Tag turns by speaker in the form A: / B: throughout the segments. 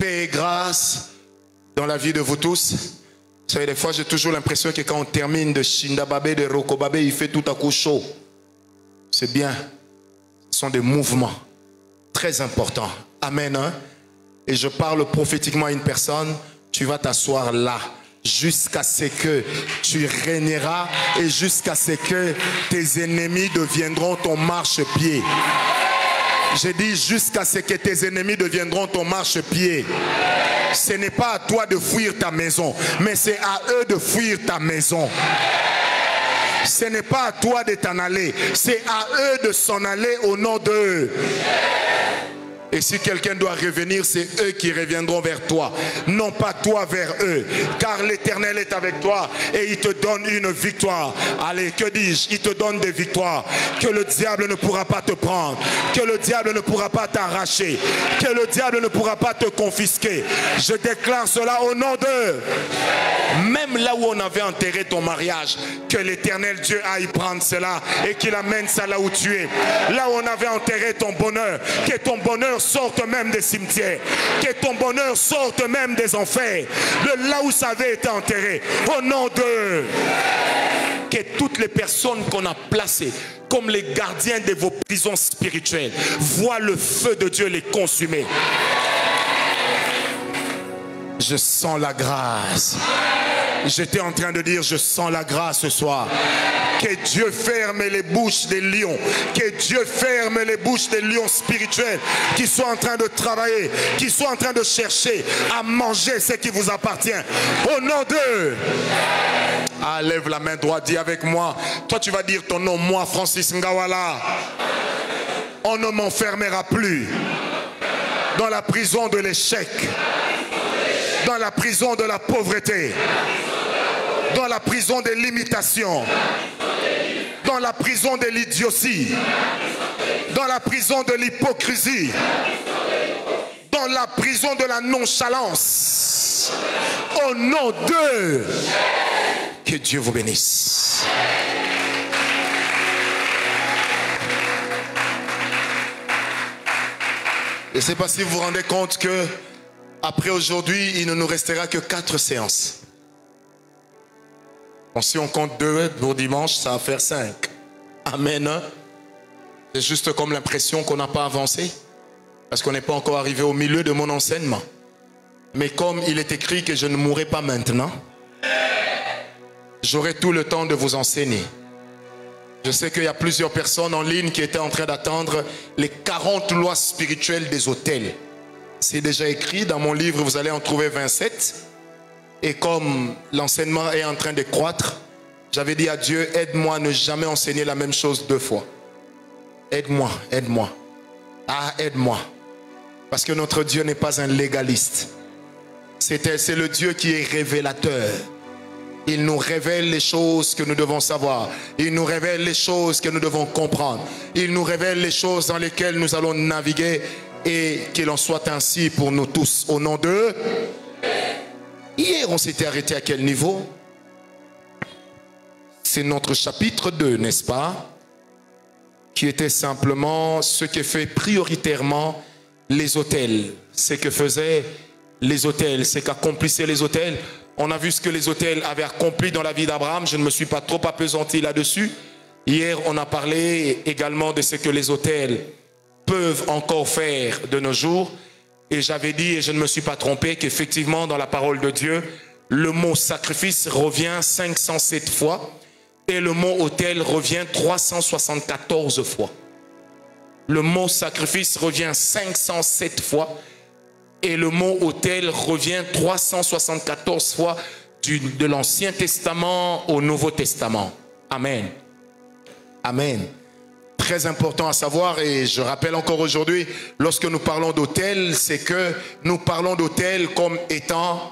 A: Paix et grâce dans la vie de vous tous. Vous savez, des fois, j'ai toujours l'impression que quand on termine de Shindababé, de Rokobabé, il fait tout à coup chaud. C'est bien. Ce sont des mouvements très importants. Amen. Hein? Et je parle prophétiquement à une personne. Tu vas t'asseoir là jusqu'à ce que tu régneras et jusqu'à ce que tes ennemis deviendront ton marchepied. J'ai dit jusqu'à ce que tes ennemis deviendront ton marchepied. Ce n'est pas à toi de fuir ta maison, mais c'est à eux de fuir ta maison. Ce n'est pas à toi de t'en aller, c'est à eux de s'en aller au nom d'eux. Et si quelqu'un doit revenir, c'est eux qui reviendront vers toi, non pas toi vers eux. Car l'Éternel est avec toi et il te donne une victoire. Allez, que dis-je? Il te donne des victoires que le diable ne pourra pas te prendre, que le diable ne pourra pas t'arracher, que le diable ne pourra pas te confisquer. Je déclare cela au nom d'eux. Même là où on avait enterré ton mariage, que l'Éternel Dieu aille prendre cela et qu'il amène ça là où tu es. Là où on avait enterré ton bonheur, que ton bonheur sorte même des cimetières, que ton bonheur sorte même des enfers, de là où ça avait été enterré, au nom d'eux. Que toutes les personnes qu'on a placées comme les gardiens de vos prisons spirituelles voient le feu de Dieu les consumer. Je sens la grâce. J'étais en train de dire, je sens la grâce ce soir. Que Dieu ferme les bouches des lions. Que Dieu ferme les bouches des lions spirituels qui sont en train de travailler, qui sont en train de chercher à manger ce qui vous appartient. Au nom d'eux. Ah, lève la main droite, dis avec moi. Toi, tu vas dire ton nom, moi, Francis Ngawala. On ne m'enfermera plus dans la prison de l'échec, dans la prison de la pauvreté, dans la prison des limitations, dans la prison de l'idiotie, dans la prison de l'hypocrisie, dans la prison de la nonchalance. Au nom d'eux, que Dieu vous bénisse. Je ne sais pas si vous vous rendez compte que après aujourd'hui, il ne nous restera que 4 séances. Bon, si on compte 2 pour dimanche, ça va faire 5. Amen. C'est juste comme l'impression qu'on n'a pas avancé. Parce qu'on n'est pas encore arrivé au milieu de mon enseignement. Mais comme il est écrit que je ne mourrai pas maintenant, j'aurai tout le temps de vous enseigner. Je sais qu'il y a plusieurs personnes en ligne qui étaient en train d'attendre les 40 lois spirituelles des autels. C'est déjà écrit dans mon livre, vous allez en trouver 27. Et comme l'enseignement est en train de croître, j'avais dit à Dieu, aide-moi à ne jamais enseigner la même chose 2 fois. Aide-moi, aide-moi. Ah, aide-moi. Parce que notre Dieu n'est pas un légaliste. C'est le Dieu qui est révélateur. Il nous révèle les choses que nous devons savoir. Il nous révèle les choses que nous devons comprendre. Il nous révèle les choses dans lesquelles nous allons naviguer. Et qu'il en soit ainsi pour nous tous. Au nom d'eux. Hier, on s'était arrêté à quel niveau? C'est notre chapitre 2, n'est-ce pas? Qui était simplement ce que fait prioritairement les autels. Ce que faisaient les autels, ce qu'accomplissaient les autels. On a vu ce que les autels avaient accompli dans la vie d'Abraham. Je ne me suis pas trop appesanti là-dessus. Hier, on a parlé également de ce que les autels peuvent encore faire de nos jours. Et j'avais dit, et je ne me suis pas trompé, qu'effectivement dans la parole de Dieu, le mot sacrifice revient 507 fois et le mot autel revient 374 fois. Le mot sacrifice revient 507 fois et le mot autel revient 374 fois de l'Ancien Testament au Nouveau Testament. Amen. Amen. Très important à savoir, et je rappelle encore aujourd'hui, lorsque nous parlons d'autel, c'est que nous parlons d'autel comme étant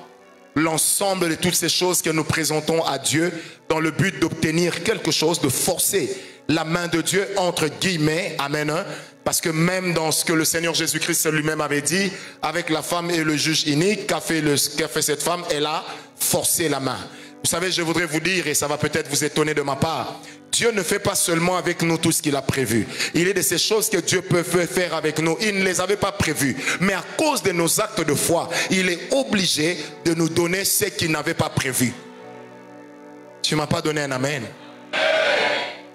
A: l'ensemble de toutes ces choses que nous présentons à Dieu dans le but d'obtenir quelque chose, de forcer la main de Dieu entre guillemets, amen, parce que même dans ce que le Seigneur Jésus-Christ lui-même avait dit, avec la femme et le juge inique, qu'a fait cette femme, elle a forcé la main. Vous savez, je voudrais vous dire, et ça va peut-être vous étonner de ma part, Dieu ne fait pas seulement avec nous tout ce qu'il a prévu. Il est de ces choses que Dieu peut faire avec nous. Il ne les avait pas prévues. Mais à cause de nos actes de foi, il est obligé de nous donner ce qu'il n'avait pas prévu. Tu ne m'as pas donné un amen.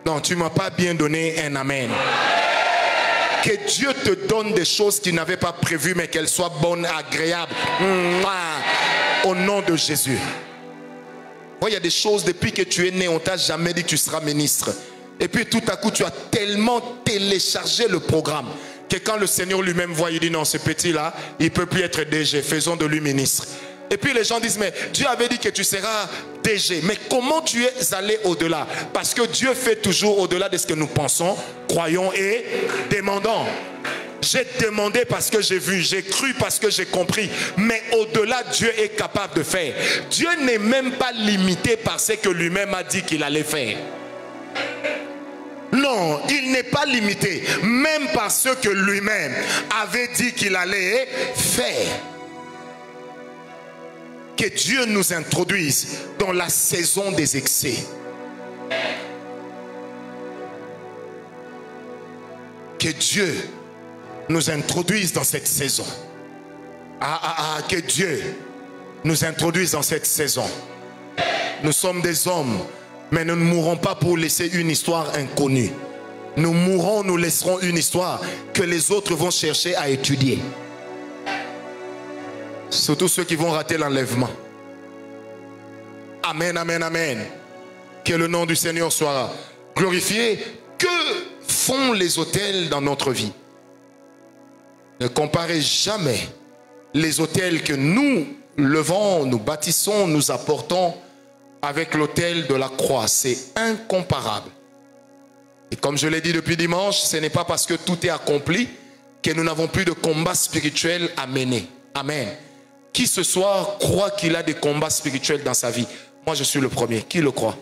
A: Non, tu ne m'as pas bien donné un amen. Que Dieu te donne des choses qu'il n'avait pas prévues, mais qu'elles soient bonnes, agréables. Au nom de Jésus. Il y a des choses, depuis que tu es né, on ne t'a jamais dit que tu seras ministre. Et puis tout à coup, tu as tellement téléchargé le programme que quand le Seigneur lui-même voit, il dit non, ce petit-là, il ne peut plus être DG, faisons de lui ministre. Et puis les gens disent, mais Dieu avait dit que tu seras DG. Mais comment tu es allé au-delà? Parce que Dieu fait toujours au-delà de ce que nous pensons, croyons et demandons. J'ai demandé parce que j'ai vu, j'ai cru parce que j'ai compris. Mais au-delà, Dieu est capable de faire. Dieu n'est même pas limité par ce que lui-même a dit qu'il allait faire. Non, il n'est pas limité, même par ce que lui-même avait dit qu'il allait faire. Que Dieu nous introduise dans la saison des excès. Que Dieu nous introduise dans cette saison. Que Dieu nous introduise dans cette saison. Nous sommes des hommes, mais nous ne mourrons pas pour laisser une histoire inconnue. Nous mourrons, nous laisserons une histoire que les autres vont chercher à étudier. Surtout ceux qui vont rater l'enlèvement. Amen, amen, amen. Que le nom du Seigneur soit glorifié. Que font les autels dans notre vie? Ne comparez jamais les autels que nous levons, nous bâtissons, nous apportons avec l'autel de la croix. C'est incomparable. Et comme je l'ai dit depuis dimanche, ce n'est pas parce que tout est accompli que nous n'avons plus de combat spirituel à mener. Amen. Qui ce soir croit qu'il a des combats spirituels dans sa vie? Moi je suis le premier. Qui le croit?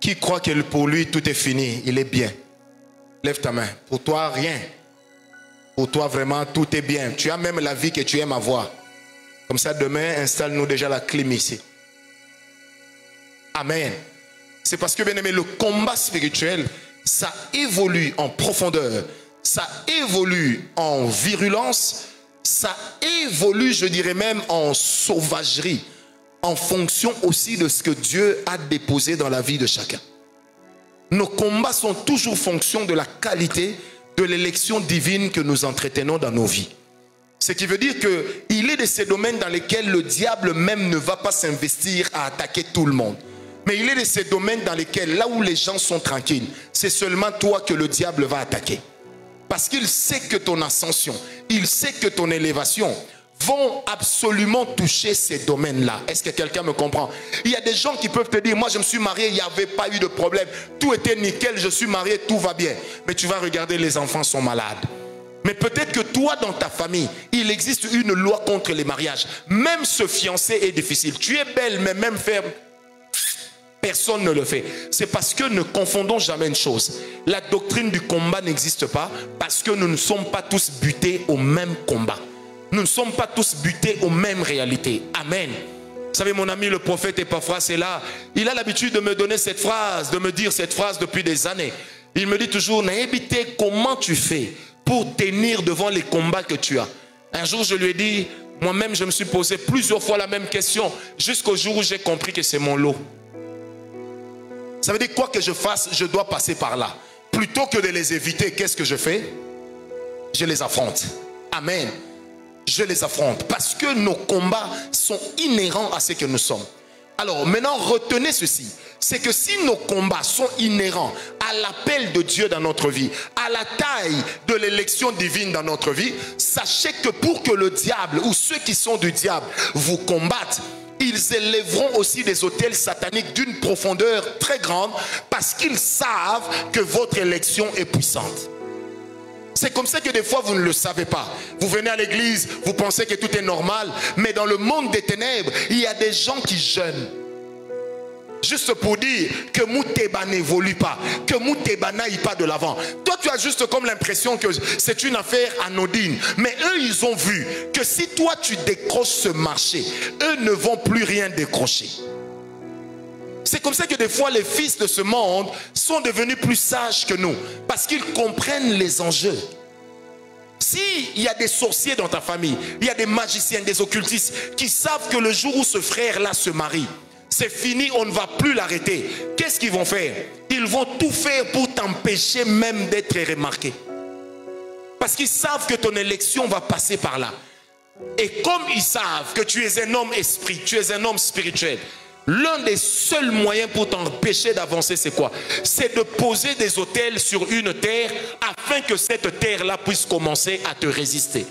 A: Qui croit que pour lui tout est fini? Il est bien. Lève ta main. Pour toi, rien. Pour toi, vraiment, tout est bien. Tu as même la vie que tu aimes avoir. Comme ça, demain, installe-nous déjà la clim ici. Amen. C'est parce que, bien aimé, le combat spirituel, ça évolue en profondeur. Ça évolue en virulence. Ça évolue, je dirais même, en sauvagerie. En fonction aussi de ce que Dieu a déposé dans la vie de chacun. Nos combats sont toujours fonction de la qualité de l'élection divine que nous entretenons dans nos vies. Ce qui veut dire qu'il est de ces domaines dans lesquels le diable même ne va pas s'investir à attaquer tout le monde. Mais il est de ces domaines dans lesquels, là où les gens sont tranquilles, c'est seulement toi que le diable va attaquer. Parce qu'il sait que ton ascension, il sait que ton élévation vont absolument toucher ces domaines-là. Est-ce que quelqu'un me comprend? Il y a des gens qui peuvent te dire, moi je me suis marié, il n'y avait pas eu de problème, tout était nickel, je suis marié, tout va bien. Mais tu vas regarder, les enfants sont malades. Mais peut-être que toi, dans ta famille, il existe une loi contre les mariages. Même se fiancer est difficile. Tu es belle, mais même faire... Personne ne le fait. C'est parce que ne confondons jamais une chose. La doctrine du combat n'existe pas parce que nous ne sommes pas tous butés au même combat. Nous ne sommes pas tous butés aux mêmes réalités. Amen. Vous savez, mon ami le prophète Epaphras est là. Il a l'habitude de me donner cette phrase, de me dire cette phrase depuis des années. Il me dit toujours, Nahébité, comment tu fais pour tenir devant les combats que tu as? Un jour, je lui ai dit, moi-même, je me suis posé plusieurs fois la même question, jusqu'au jour où j'ai compris que c'est mon lot. Ça veut dire quoi que je fasse, je dois passer par là. Plutôt que de les éviter, qu'est-ce que je fais? Je les affronte. Amen. Je les affronte parce que nos combats sont inhérents à ce que nous sommes. Alors maintenant, retenez ceci. C'est que si nos combats sont inhérents à l'appel de Dieu dans notre vie, à la taille de l'élection divine dans notre vie, sachez que pour que le diable ou ceux qui sont du diable vous combattent, ils élèveront aussi des autels sataniques d'une profondeur très grande parce qu'ils savent que votre élection est puissante. C'est comme ça que des fois vous ne le savez pas. Vous venez à l'église, vous pensez que tout est normal, mais dans le monde des ténèbres, il y a des gens qui jeûnent. Juste pour dire que Mouteba n'évolue pas, que Mouteba n'aille pas de l'avant. Toi, tu as juste comme l'impression que c'est une affaire anodine. Mais eux, ils ont vu que si toi, tu décroches ce marché, eux ne vont plus rien décrocher. C'est comme ça que des fois les fils de ce monde sont devenus plus sages que nous. Parce qu'ils comprennent les enjeux. S'il y a des sorciers dans ta famille, il y a des magiciens, des occultistes qui savent que le jour où ce frère-là se marie, c'est fini, on ne va plus l'arrêter. Qu'est-ce qu'ils vont faire? Ils vont tout faire pour t'empêcher même d'être remarqué. Parce qu'ils savent que ton élection va passer par là. Et comme ils savent que tu es un homme esprit, tu es un homme spirituel, l'un des seuls moyens pour t'empêcher d'avancer, c'est quoi? C'est de poser des autels sur une terre afin que cette terre-là puisse commencer à te résister.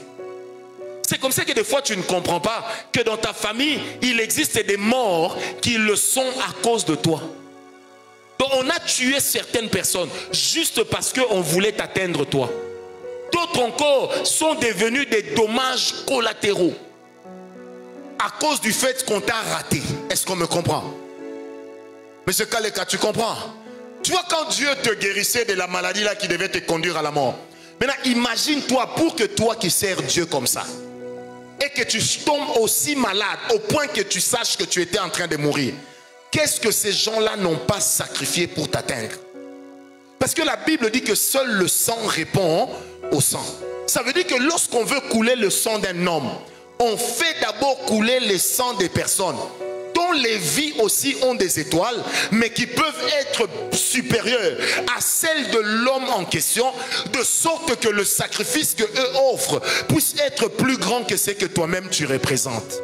A: C'est comme ça que des fois tu ne comprends pas que dans ta famille, il existe des morts qui le sont à cause de toi. Donc on a tué certaines personnes juste parce qu'on voulait t'atteindre toi. D'autres encore sont devenus des dommages collatéraux à cause du fait qu'on t'a raté. Est-ce qu'on me comprend? Monsieur Kaleka, tu comprends? Tu vois, quand Dieu te guérissait de la maladie là qui devait te conduire à la mort. Maintenant, imagine-toi, pour que toi qui sers Dieu comme ça, et que tu tombes aussi malade au point que tu saches que tu étais en train de mourir. Qu'est-ce que ces gens-là n'ont pas sacrifié pour t'atteindre? Parce que la Bible dit que seul le sang répond au sang. Ça veut dire que lorsqu'on veut couler le sang d'un homme, on fait d'abord couler le sang des personnes dont les vies aussi ont des étoiles, mais qui peuvent être supérieures à celles de l'homme en question, de sorte que le sacrifice que eux offrent puisse être plus grand que ce que toi-même tu représentes.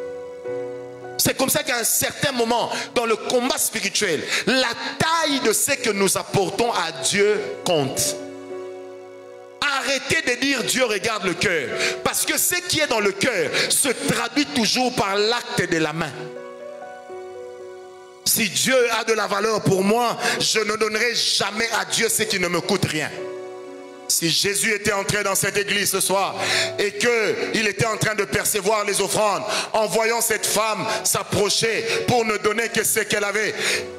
A: C'est comme ça qu'à un certain moment, dans le combat spirituel, la taille de ce que nous apportons à Dieu compte. Arrêtez de dire Dieu regarde le cœur. Parce que ce qui est dans le cœur se traduit toujours par l'acte de la main. Si Dieu a de la valeur pour moi, je ne donnerai jamais à Dieu ce qui ne me coûte rien. Si Jésus était entré dans cette église ce soir et qu'il était en train de percevoir les offrandes, en voyant cette femme s'approcher pour ne donner que ce qu'elle avait,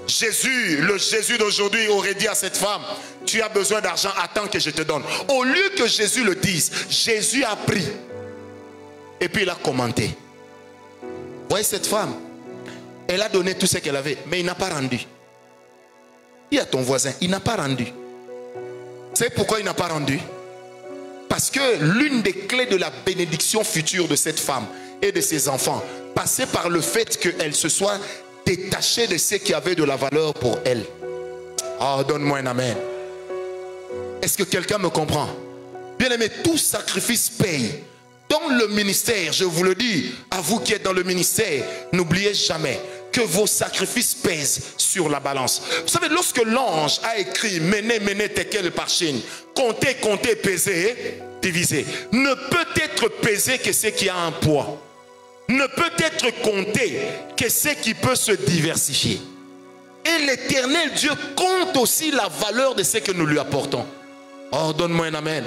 A: Jésus, le Jésus d'aujourd'hui aurait dit à cette femme, tu as besoin d'argent, attends que je te donne. Au lieu que Jésus le dise, Jésus a pris et puis il a commenté. Voyez cette femme, elle a donné tout ce qu'elle avait, mais il n'a pas rendu. Il y a ton voisin, il n'a pas rendu. C'est pourquoi il n'a pas rendu? Parce que l'une des clés de la bénédiction future de cette femme et de ses enfants passait par le fait qu'elle se soit détachée de ce qui avait de la valeur pour elle. Oh, donne-moi un amen. Est-ce que quelqu'un me comprend? Bien aimé, tout sacrifice paye. Dans le ministère, je vous le dis, à vous qui êtes dans le ministère, n'oubliez jamais que vos sacrifices pèsent sur la balance. Vous savez, lorsque l'ange a écrit « Menez, menez, tekel parchin », comptez, comptez, pesez, divisez, ne peut être pesé que ce qui a un poids. Ne peut être compté que ce qui peut se diversifier. Et l'Éternel Dieu compte aussi la valeur de ce que nous lui apportons. Oh, donne-moi un amen.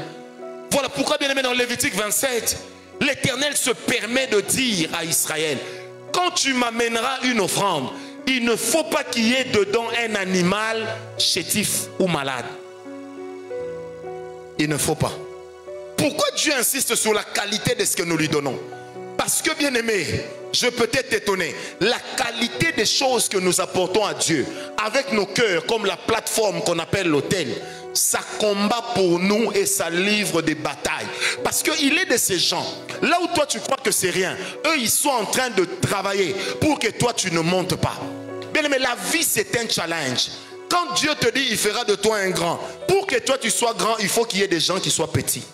A: Voilà pourquoi, bien aimé, dans Lévitique 27, l'Éternel se permet de dire à Israël, quand tu m'amèneras une offrande, il ne faut pas qu'il y ait dedans un animal chétif ou malade. Il ne faut pas. Pourquoi Dieu insiste sur la qualité de ce que nous lui donnons? Parce que, bien aimé, je peux être étonné, la qualité des choses que nous apportons à Dieu, avec nos cœurs, comme la plateforme qu'on appelle l'autel, ça combat pour nous et ça livre des batailles. Parce qu'il est de ces gens, là où toi tu crois que c'est rien, eux ils sont en train de travailler pour que toi tu ne montes pas. Bien aimé, la vie c'est un challenge. Quand Dieu te dit il fera de toi un grand, pour que toi tu sois grand, il faut qu'il y ait des gens qui soient petits.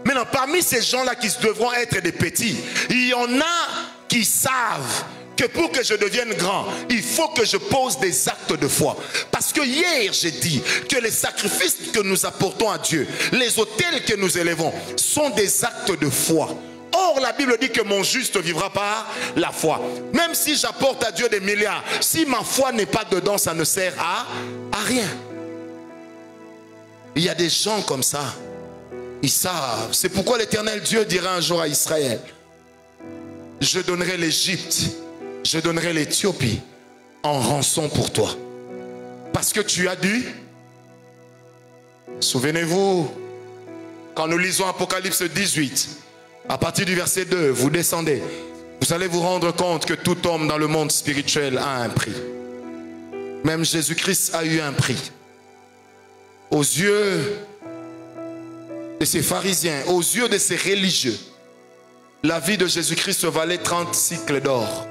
A: Maintenant, parmi ces gens-là qui devront être des petits, il y en a qui savent que pour que je devienne grand, il faut que je pose des actes de foi. Parce que hier, j'ai dit que les sacrifices que nous apportons à Dieu, les autels que nous élevons, sont des actes de foi. Or, la Bible dit que mon juste vivra par la foi. Même si j'apporte à Dieu des milliards, si ma foi n'est pas dedans, ça ne sert à rien. Il y a des gens comme ça. Ils savent. C'est pourquoi l'Éternel Dieu dira un jour à Israël, je donnerai l'Égypte, je donnerai l'Éthiopie en rançon pour toi. Parce que tu as dû. Souvenez-vous, quand nous lisons Apocalypse 18, à partir du verset 2, vous descendez. Vous allez vous rendre compte que tout homme dans le monde spirituel a un prix. Même Jésus-Christ a eu un prix. Aux yeux de ces pharisiens, aux yeux de ces religieux, la vie de Jésus-Christ valait 30 cycles d'or.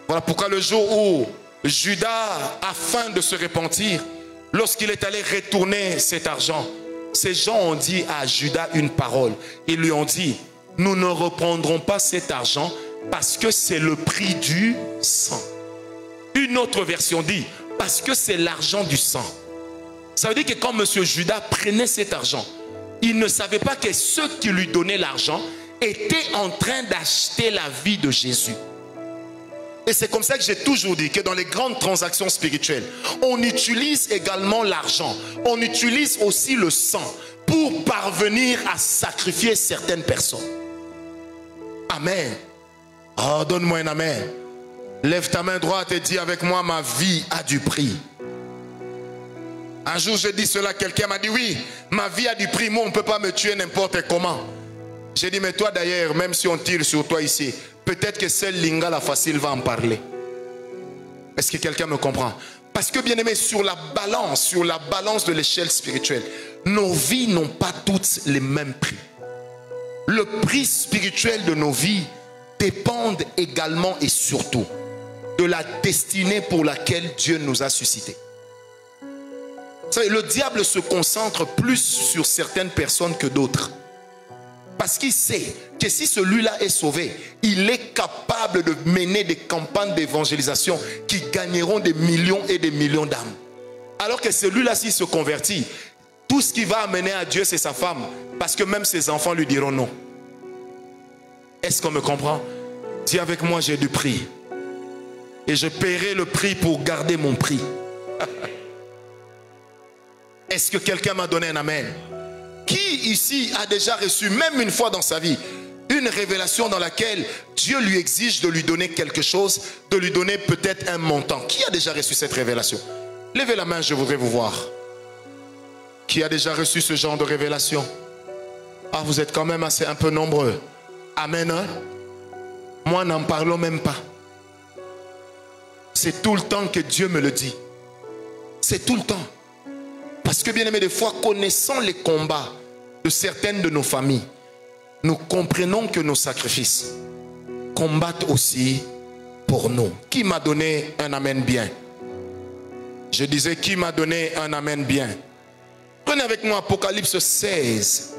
A: Voilà pourquoi le jour où Judas, afin de se repentir, lorsqu'il est allé retourner cet argent, ces gens ont dit à Judas une parole. Ils lui ont dit, nous ne reprendrons pas cet argent parce que c'est le prix du sang. Une autre version dit, parce que c'est l'argent du sang. Ça veut dire que quand M. Judas prenait cet argent, il ne savait pas que ceux qui lui donnaient l'argent étaient en train d'acheter la vie de Jésus. Et c'est comme ça que j'ai toujours dit que dans les grandes transactions spirituelles, on utilise également l'argent. On utilise aussi le sang pour parvenir à sacrifier certaines personnes. Amen. Oh, donne-moi un amen. Lève ta main droite et dis avec moi, ma vie a du prix. Un jour, j'ai dit cela, quelqu'un m'a dit, oui, ma vie a du prix, moi, on ne peut pas me tuer n'importe comment. J'ai dit, mais toi d'ailleurs, même si on tire sur toi ici, peut-être que seul Lingala facile va en parler. Est-ce que quelqu'un me comprend? Parce que bien aimé, sur la balance de l'échelle spirituelle, nos vies n'ont pas toutes les mêmes prix. Le prix spirituel de nos vies dépend également et surtout de la destinée pour laquelle Dieu nous a suscités. Vous savez, le diable se concentre plus sur certaines personnes que d'autres. Parce qu'il sait que si celui-là est sauvé, il est capable de mener des campagnes d'évangélisation qui gagneront des millions et des millions d'âmes. Alors que celui-là, s'il se convertit, tout ce qu'il va amener à Dieu, c'est sa femme. Parce que même ses enfants lui diront non. Est-ce qu'on me comprend? Dis avec moi, j'ai du prix. Et je paierai le prix pour garder mon prix. Est-ce que quelqu'un m'a donné un amen? Qui ici a déjà reçu, même une fois dans sa vie, une révélation dans laquelle Dieu lui exige de lui donner quelque chose, de lui donner peut-être un montant? Qui a déjà reçu cette révélation? Levez la main, je voudrais vous voir. Qui a déjà reçu ce genre de révélation? Ah, vous êtes quand même assez un peu nombreux. Amen, hein? Moi, n'en parlons même pas. C'est tout le temps que Dieu me le dit. C'est tout le temps. Parce que bien aimé, des fois, connaissant les combats de certaines de nos familles, nous comprenons que nos sacrifices combattent aussi pour nous. Qui m'a donné un amen bien? Je disais, qui m'a donné un amen bien? Prenez avec moi Apocalypse 16,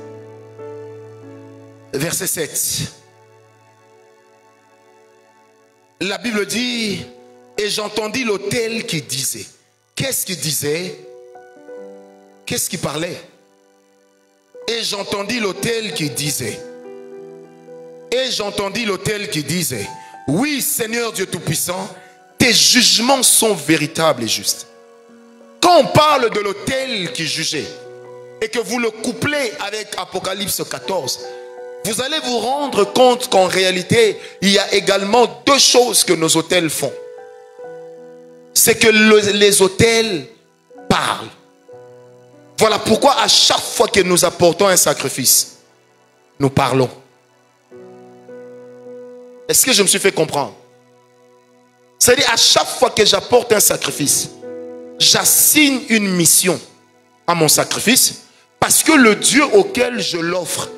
A: verset 7. La Bible dit, et j'entendis l'autel qui disait. Qu'est-ce qu'il disait? Qu'est-ce qu'il parlait? Et j'entendis l'autel qui disait. Et j'entendis l'autel qui disait, oui, Seigneur Dieu Tout-Puissant, tes jugements sont véritables et justes. Quand on parle de l'autel qui jugeait, et que vous le couplez avec Apocalypse 14, vous allez vous rendre compte qu'en réalité, il y a également deux choses que nos autels font. C'est que les autels parlent. Voilà pourquoi à chaque fois que nous apportons un sacrifice, nous parlons. Est-ce que je me suis fait comprendre? C'est-à-dire à chaque fois que j'apporte un sacrifice, j'assigne une mission à mon sacrifice parce que le Dieu auquel je l'offre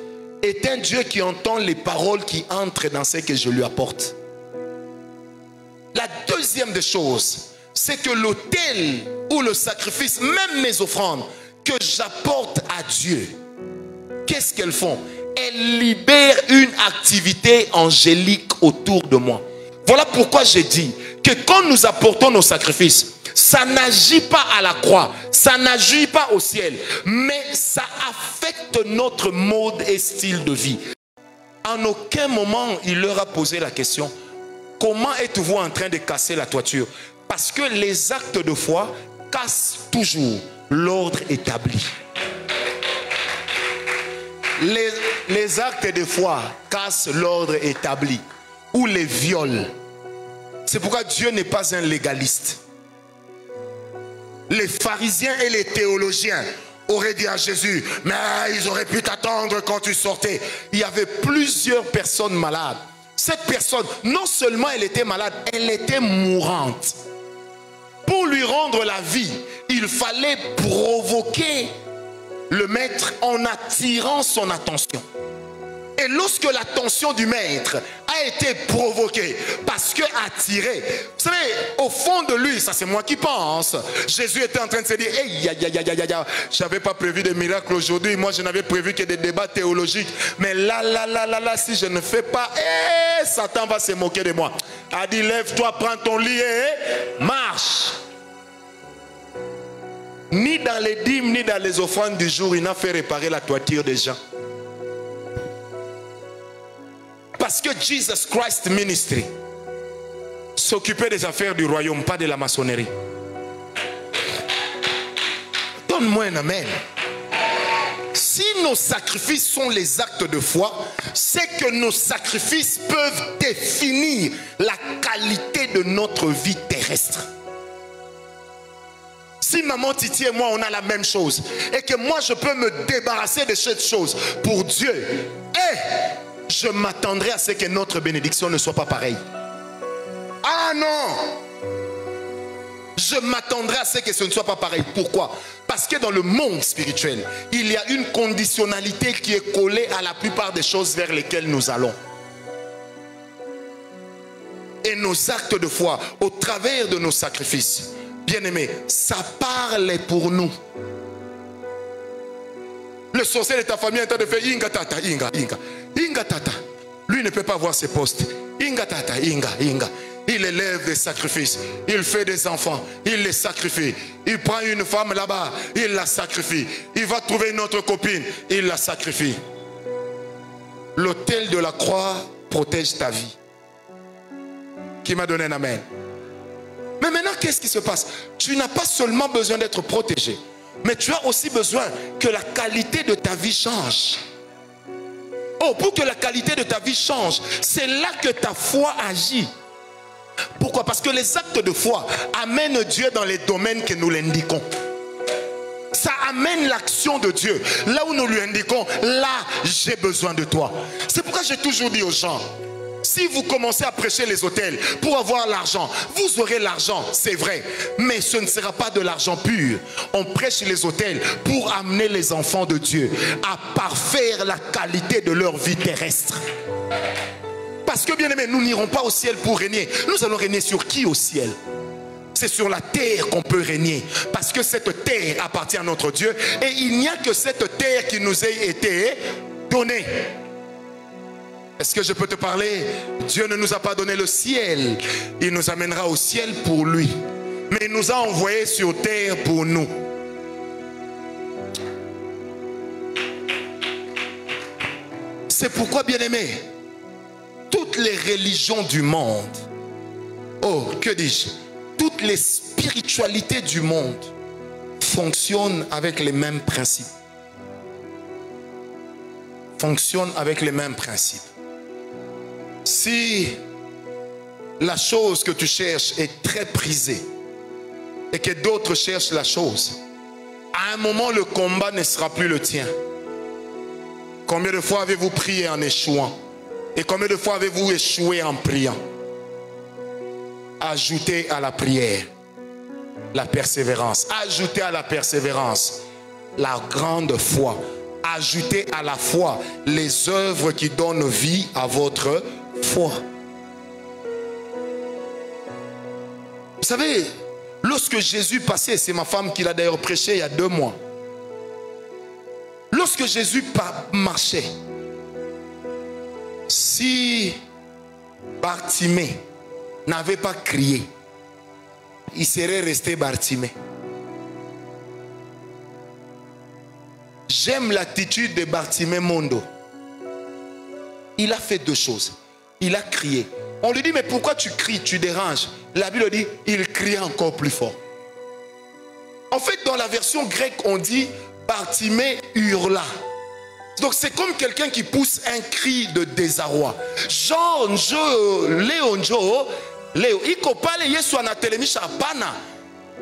A: est un Dieu qui entend les paroles qui entrent dans ce que je lui apporte. La deuxième des choses, c'est que l'autel ou le sacrifice, même mes offrandes que j'apporte à Dieu, qu'est-ce qu'elles font? Elles libèrent une activité angélique autour de moi. Voilà pourquoi j'ai dit que quand nous apportons nos sacrifices, ça n'agit pas à la croix, ça n'agit pas au ciel, mais ça affecte notre mode et style de vie. En aucun moment, il leur a posé la question, comment êtes-vous en train de casser la toiture? Parce que les actes de foi cassent toujours l'ordre établi. Les actes de foi cassent l'ordre établi ou les violent. C'est pourquoi Dieu n'est pas un légaliste. Les pharisiens et les théologiens auraient dit à Jésus, mais ils auraient pu t'attendre quand tu sortais. Il y avait plusieurs personnes malades. cette personne, non seulement elle était malade, elle était mourante. Pour lui rendre la vie, il fallait provoquer le maître en attirant son attention. Et lorsque l'attention du maître a été provoquée, parce que attiré, vous savez, au fond de lui, ça c'est moi qui pense, Jésus était en train de se dire, hey, je n'avais pas prévu de miracles aujourd'hui, moi je n'avais prévu que des débats théologiques, mais là, si je ne fais pas, Satan va se moquer de moi. A dit, lève-toi, prends ton lit et marche. Ni dans les dîmes, ni dans les offrandes du jour, il n'a fait réparer la toiture des gens. Parce que Jesus Christ Ministry s'occupait des affaires du royaume, pas de la maçonnerie. Donne-moi un amen. Si nos sacrifices sont les actes de foi, c'est que nos sacrifices peuvent définir la qualité de notre vie terrestre. Si maman Titi et moi on a la même chose et que moi je peux me débarrasser de cette chose pour Dieu, je m'attendrai à ce que notre bénédiction ne soit pas pareille. Ah non! Je m'attendrai à ce que ce ne soit pas pareil. Pourquoi? Parce que dans le monde spirituel, il y a une conditionnalité qui est collée à la plupart des choses vers lesquelles nous allons. Et nos actes de foi, au travers de nos sacrifices, bien-aimés, ça parle pour nous. Le sorcier de ta famille est en train de faire Inga tata, Inga tata. Lui ne peut pas voir ses postes. Inga tata, Inga. Il élève des sacrifices. Il fait des enfants. Il les sacrifie. Il prend une femme là-bas. Il la sacrifie. Il va trouver une autre copine. Il la sacrifie. L'autel de la croix protège ta vie. Qui m'a donné un amen. Mais maintenant, qu'est-ce qui se passe? Tu n'as pas seulement besoin d'être protégé, mais tu as aussi besoin que la qualité de ta vie change. Oh, pour que la qualité de ta vie change, c'est là que ta foi agit. Pourquoi? Parce que les actes de foi amènent Dieu dans les domaines que nous l'indiquons. Ça amène l'action de Dieu. Là où nous lui indiquons, là, j'ai besoin de toi. C'est pourquoi j'ai toujours dit aux gens, si vous commencez à prêcher les hôtels pour avoir l'argent, vous aurez l'argent, c'est vrai. Mais ce ne sera pas de l'argent pur. On prêche les hôtels pour amener les enfants de Dieu à parfaire la qualité de leur vie terrestre. Parce que bien aimé, nous n'irons pas au ciel pour régner. Nous allons régner sur qui au ciel? C'est sur la terre qu'on peut régner. Parce que cette terre appartient à notre Dieu. Et il n'y a que cette terre qui nous a été donnée. Est-ce que je peux te parler? Dieu ne nous a pas donné le ciel. Il nous amènera au ciel pour lui. Mais il nous a envoyés sur terre pour nous. C'est pourquoi, bien aimé, toutes les religions du monde, oh, que dis-je, toutes les spiritualités du monde fonctionnent avec les mêmes principes. Fonctionnent avec les mêmes principes. Si la chose que tu cherches est très prisée et que d'autres cherchent la chose, à un moment le combat ne sera plus le tien. Combien de fois avez-vous prié en échouant? Et combien de fois avez-vous échoué en priant? Ajoutez à la prière la persévérance. Ajoutez à la persévérance la grande foi. Ajoutez à la foi les œuvres qui donnent vie à votre foi. Vous savez, lorsque Jésus passait, c'est ma femme qui l'a d'ailleurs prêché il y a 2 mois. Lorsque Jésus marchait, si Bartimée n'avait pas crié, il serait resté Bartimée. J'aime l'attitude de Bartimée Mondo. Il a fait 2 choses. Il a crié. On lui dit, mais pourquoi tu cries, tu déranges? La Bible dit, il criait encore plus fort. En fait, dans la version grecque, on dit, Bartimée hurla. Donc c'est comme quelqu'un qui pousse un cri de désarroi. Genre, Léo,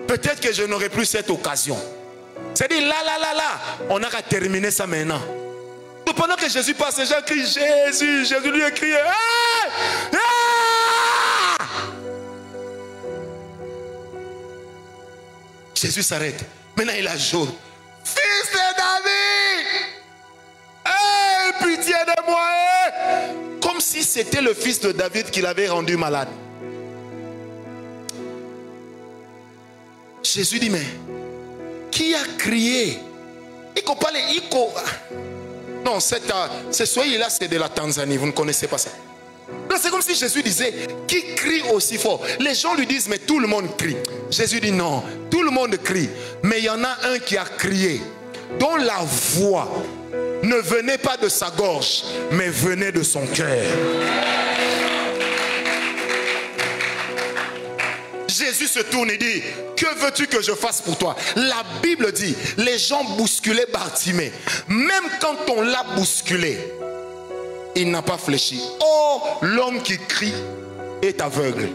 A: peut-être que je n'aurai plus cette occasion. C'est-à-dire là, on a qu'à terminer ça maintenant. Donc pendant que Jésus passe, les gens crient Jésus. Jésus lui a crié. Hey! Ah! Jésus s'arrête. Maintenant il ajoute. Fils de David! Hey, pitié de moi! Hey! Comme si c'était le fils de David qui l'avait rendu malade. Jésus dit, mais qui a crié? Non, ce soyez-là, c'est de la Tanzanie, vous ne connaissez pas ça. C'est comme si Jésus disait, qui crie aussi fort? Les gens lui disent, mais tout le monde crie. Jésus dit, non, tout le monde crie. Mais il y en a un qui a crié, dont la voix ne venait pas de sa gorge, mais venait de son cœur. Jésus se tourne et dit, que veux-tu que je fasse pour toi? La Bible dit, les gens bousculaient Bartimée. Même quand on l'a bousculé, il n'a pas fléchi. Oh, l'homme qui crie est aveugle.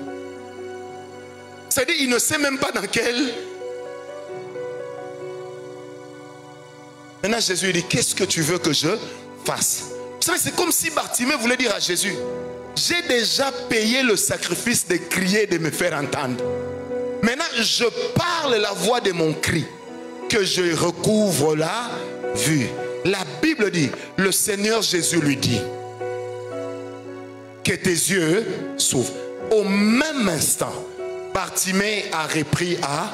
A: C'est-à-dire, il ne sait même pas dans quel... Maintenant, Jésus dit, qu'est-ce que tu veux que je fasse? Vous savez, c'est comme si Bartimée voulait dire à Jésus, j'ai déjà payé le sacrifice de crier, de me faire entendre. Maintenant, je parle la voix de mon cri, que je recouvre la vue. La Bible dit, le Seigneur Jésus lui dit, que tes yeux s'ouvrent. Au même instant, Bartimée a repris à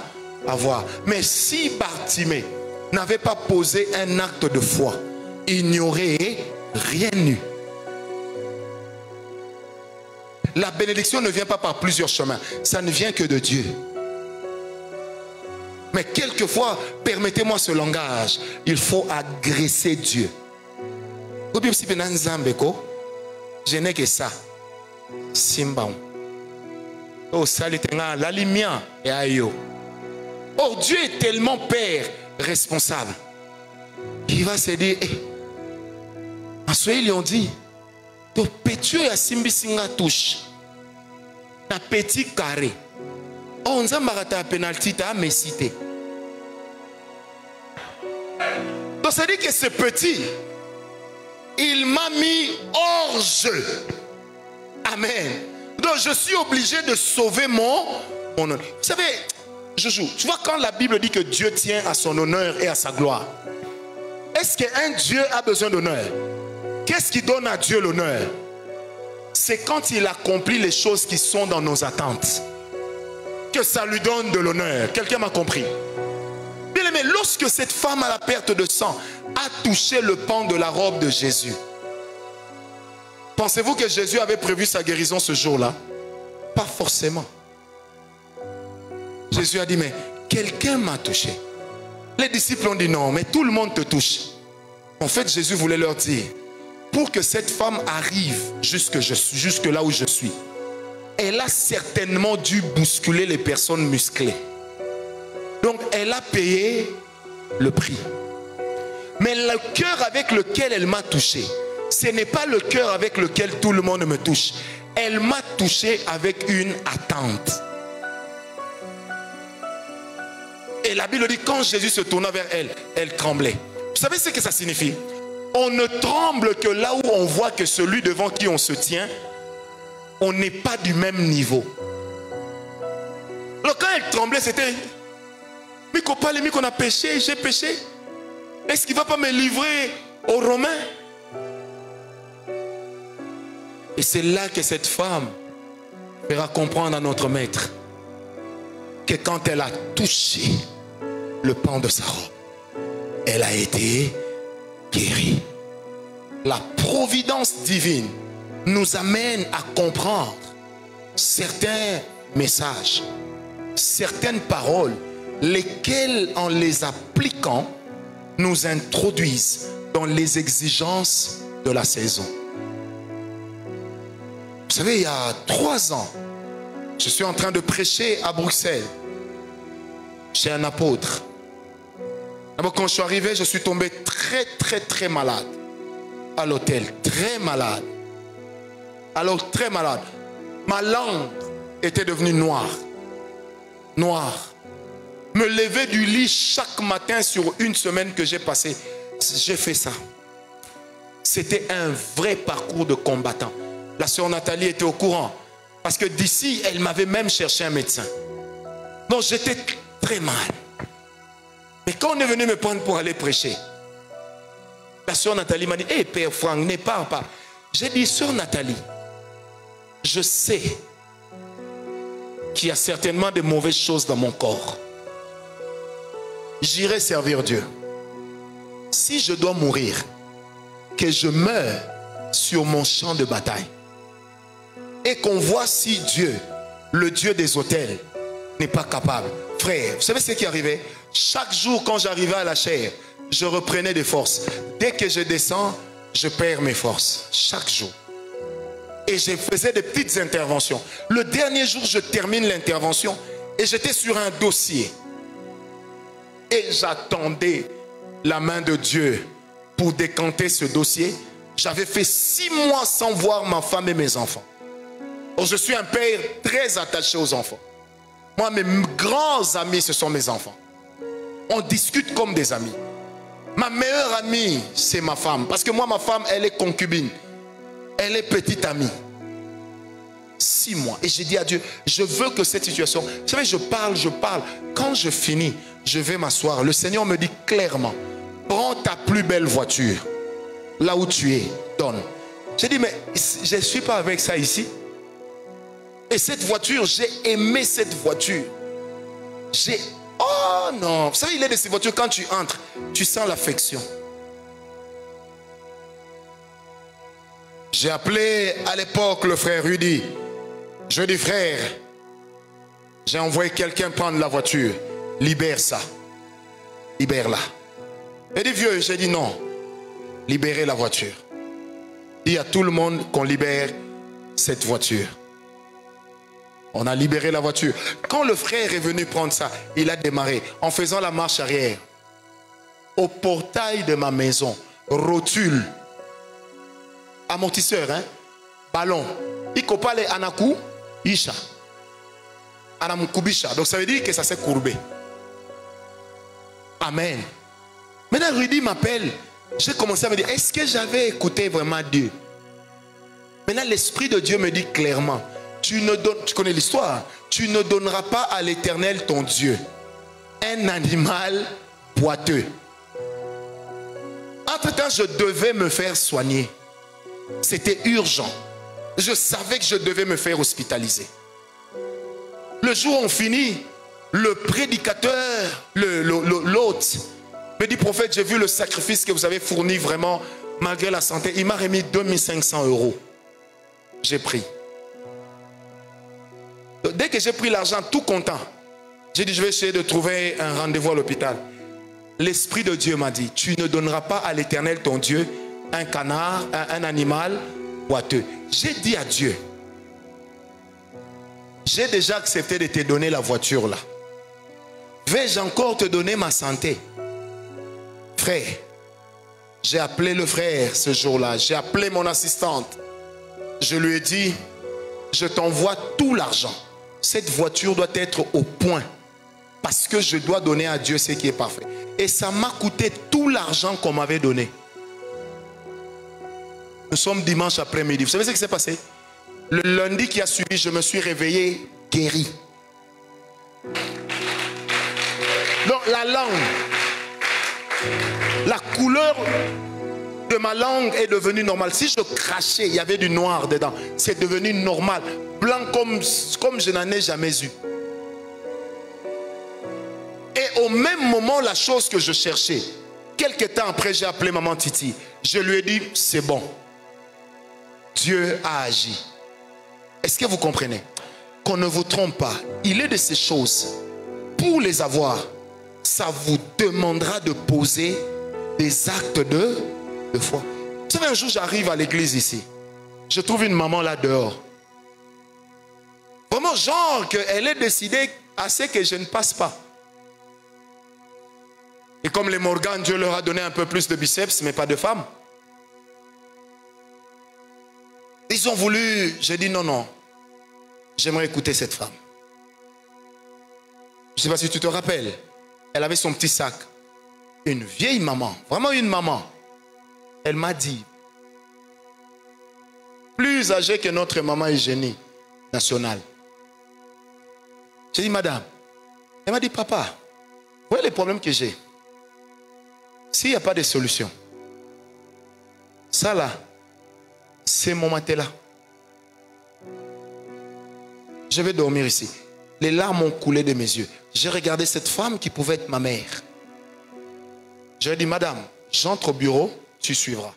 A: voir. Mais si Bartimée n'avait pas posé un acte de foi, il n'y aurait rien eu. La bénédiction ne vient pas par plusieurs chemins. Ça ne vient que de Dieu. Mais quelquefois, permettez-moi ce langage, il faut agresser Dieu. Je n'ai que ça. Simba. Oh, la lumière et ayo. Oh, Dieu est tellement Père responsable. Il va se dire, en soi, ils ont dit, to pétio ya simbi singa touche. Na petit carré. Oh, on a ta penalty ta mesité. Donc ça dit que ce petit, il m'a mis hors jeu. Amen. Donc je suis obligé de sauver mon honneur. Vous savez, Joujou, tu vois quand la Bible dit que Dieu tient à son honneur et à sa gloire. Est-ce qu'un Dieu a besoin d'honneur? Qu'est-ce qui donne à Dieu l'honneur? C'est quand il accomplit les choses qui sont dans nos attentes, que ça lui donne de l'honneur. Quelqu'un m'a compris? Bien aimé, lorsque cette femme à la perte de sang a touché le pan de la robe de Jésus, pensez-vous que Jésus avait prévu sa guérison ce jour-là? Pas forcément. Jésus a dit, mais quelqu'un m'a touché. Les disciples ont dit non, mais tout le monde te touche. En fait, Jésus voulait leur dire, pour que cette femme arrive jusque là où je suis, elle a certainement dû bousculer les personnes musclées. Donc, elle a payé le prix. Mais le cœur avec lequel elle m'a touché, ce n'est pas le cœur avec lequel tout le monde me touche. Elle m'a touché avec une attente. Et la Bible dit, quand Jésus se tourna vers elle, elle tremblait. Vous savez ce que ça signifie? On ne tremble que là où on voit que celui devant qui on se tient, on n'est pas du même niveau. Alors quand elle tremblait, c'était, mais qu'on a péché, j'ai péché. Est-ce qu'il ne va pas me livrer aux Romains? Et c'est là que cette femme fera comprendre à notre maître que quand elle a touché le pan de sa robe, elle a été guérie. La providence divine nous amène à comprendre certains messages, certaines paroles, lesquelles en les appliquant nous introduisent dans les exigences de la saison. Vous savez, il y a 3 ans, je suis en train de prêcher à Bruxelles, chez un apôtre. D'abord, quand je suis arrivé, je suis tombé très malade. À l'hôtel, très malade. Alors, très malade. Ma langue était devenue noire. Noire. Me lever du lit chaque matin sur une semaine que j'ai passée, j'ai fait ça. C'était un vrai parcours de combattant. La sœur Nathalie était au courant. Parce que d'ici, elle m'avait même cherché un médecin. Donc j'étais très mal. Mais quand on est venu me prendre pour aller prêcher, la sœur Nathalie m'a dit, hé Père Franck, ne pars pas. J'ai dit, sœur Nathalie, je sais qu'il y a certainement de mauvaises choses dans mon corps. J'irai servir Dieu. Si je dois mourir, que je meure sur mon champ de bataille. Et qu'on voit si Dieu, le Dieu des autels, n'est pas capable. Frère, vous savez ce qui arrivait? Chaque jour quand j'arrivais à la chair, je reprenais des forces. Dès que je descends, je perds mes forces. Chaque jour. Et je faisais des petites interventions. Le dernier jour, je termine l'intervention et j'étais sur un dossier. Et j'attendais la main de Dieu pour décanter ce dossier. J'avais fait 6 mois sans voir ma femme et mes enfants. Donc je suis un père très attaché aux enfants. Moi, mes grands amis, ce sont mes enfants. On discute comme des amis. Ma meilleure amie, c'est ma femme. Parce que moi, ma femme, elle est concubine. Elle est petite amie. 6 mois. Et j'ai dit à Dieu, je veux que cette situation... Vous savez, je parle. Quand je finis, je vais m'asseoir. Le Seigneur me dit clairement, prends ta plus belle voiture. Là où tu es, donne. J'ai dit, mais je ne suis pas avec ça ici. Et cette voiture, j'ai aimé cette voiture. Oh non. Vous savez, il est de ces voitures, quand tu entres, tu sens l'affection. J'ai appelé à l'époque le frère Rudy. Je dis, frère, j'ai envoyé quelqu'un prendre la voiture. Libère ça. Libère-la. Il dit, vieux, j'ai dit non. Libérez la voiture. Dis à tout le monde qu'on libère cette voiture. On a libéré la voiture. Quand le frère est venu prendre ça, il a démarré en faisant la marche arrière. Au portail de ma maison, rotule, amortisseur, hein, ballon. Ikopale anaku, isha. Anamukubisha. Donc ça veut dire que ça s'est courbé. Amen. Maintenant Rudy m'appelle. J'ai commencé à me dire, est-ce que j'avais écouté vraiment Dieu? Maintenant l'Esprit de Dieu me dit clairement, tu connais l'histoire, tu ne donneras pas à l'Éternel ton Dieu un animal boiteux. Entre-temps, je devais me faire soigner. C'était urgent. Je savais que je devais me faire hospitaliser. Le jour où on finit, le prédicateur, l'hôte, me dit, prophète, j'ai vu le sacrifice que vous avez fourni vraiment, malgré la santé. Il m'a remis 2500 €. J'ai pris. Dès que j'ai pris l'argent, tout content, j'ai dit, je vais essayer de trouver un rendez-vous à l'hôpital. L'Esprit de Dieu m'a dit, tu ne donneras pas à l'Éternel ton Dieu un canard, un animal boiteux. J'ai dit à Dieu, j'ai déjà accepté de te donner la voiture là. Vais-je encore te donner ma santé? Frère, j'ai appelé le frère ce jour-là, j'ai appelé mon assistante. Je lui ai dit, je t'envoie tout l'argent. Cette voiture doit être au point. Parce que je dois donner à Dieu ce qui est parfait. Et ça m'a coûté tout l'argent qu'on m'avait donné. Nous sommes dimanche après-midi. Vous savez ce qui s'est passé? Le lundi qui a suivi, je me suis réveillé guéri. Donc la langue, la couleur de ma langue est devenue normale. Si je crachais, il y avait du noir dedans. C'est devenu normal. Blanc comme je n'en ai jamais eu. Et au même moment, la chose que je cherchais, quelques temps après, j'ai appelé maman Titi. Je lui ai dit, c'est bon. Dieu a agi. Est-ce que vous comprenez? Qu'on ne vous trompe pas. Il est de ces choses. Pour les avoir, ça vous demandera de poser des actes de foi. Vous savez, un jour, j'arrive à l'église ici. Je trouve une maman là dehors. Vraiment, genre, qu'elle est décidée à ce que je ne passe pas. Et comme les Morgan, Dieu leur a donné un peu plus de biceps, mais pas de femmes. Ils ont voulu, j'ai dit non, non. J'aimerais écouter cette femme. Je ne sais pas si tu te rappelles. Elle avait son petit sac. Une vieille maman, vraiment une maman. Elle m'a dit, plus âgée que notre maman Eugénie nationale. J'ai dit, madame. Elle m'a dit, papa, vous voyez les problèmes que j'ai? S'il n'y a pas de solution, ça là, c'est mon matelas. Je vais dormir ici. Les larmes ont coulé de mes yeux. J'ai regardé cette femme qui pouvait être ma mère. J'ai dit, madame, j'entre au bureau, tu suivras.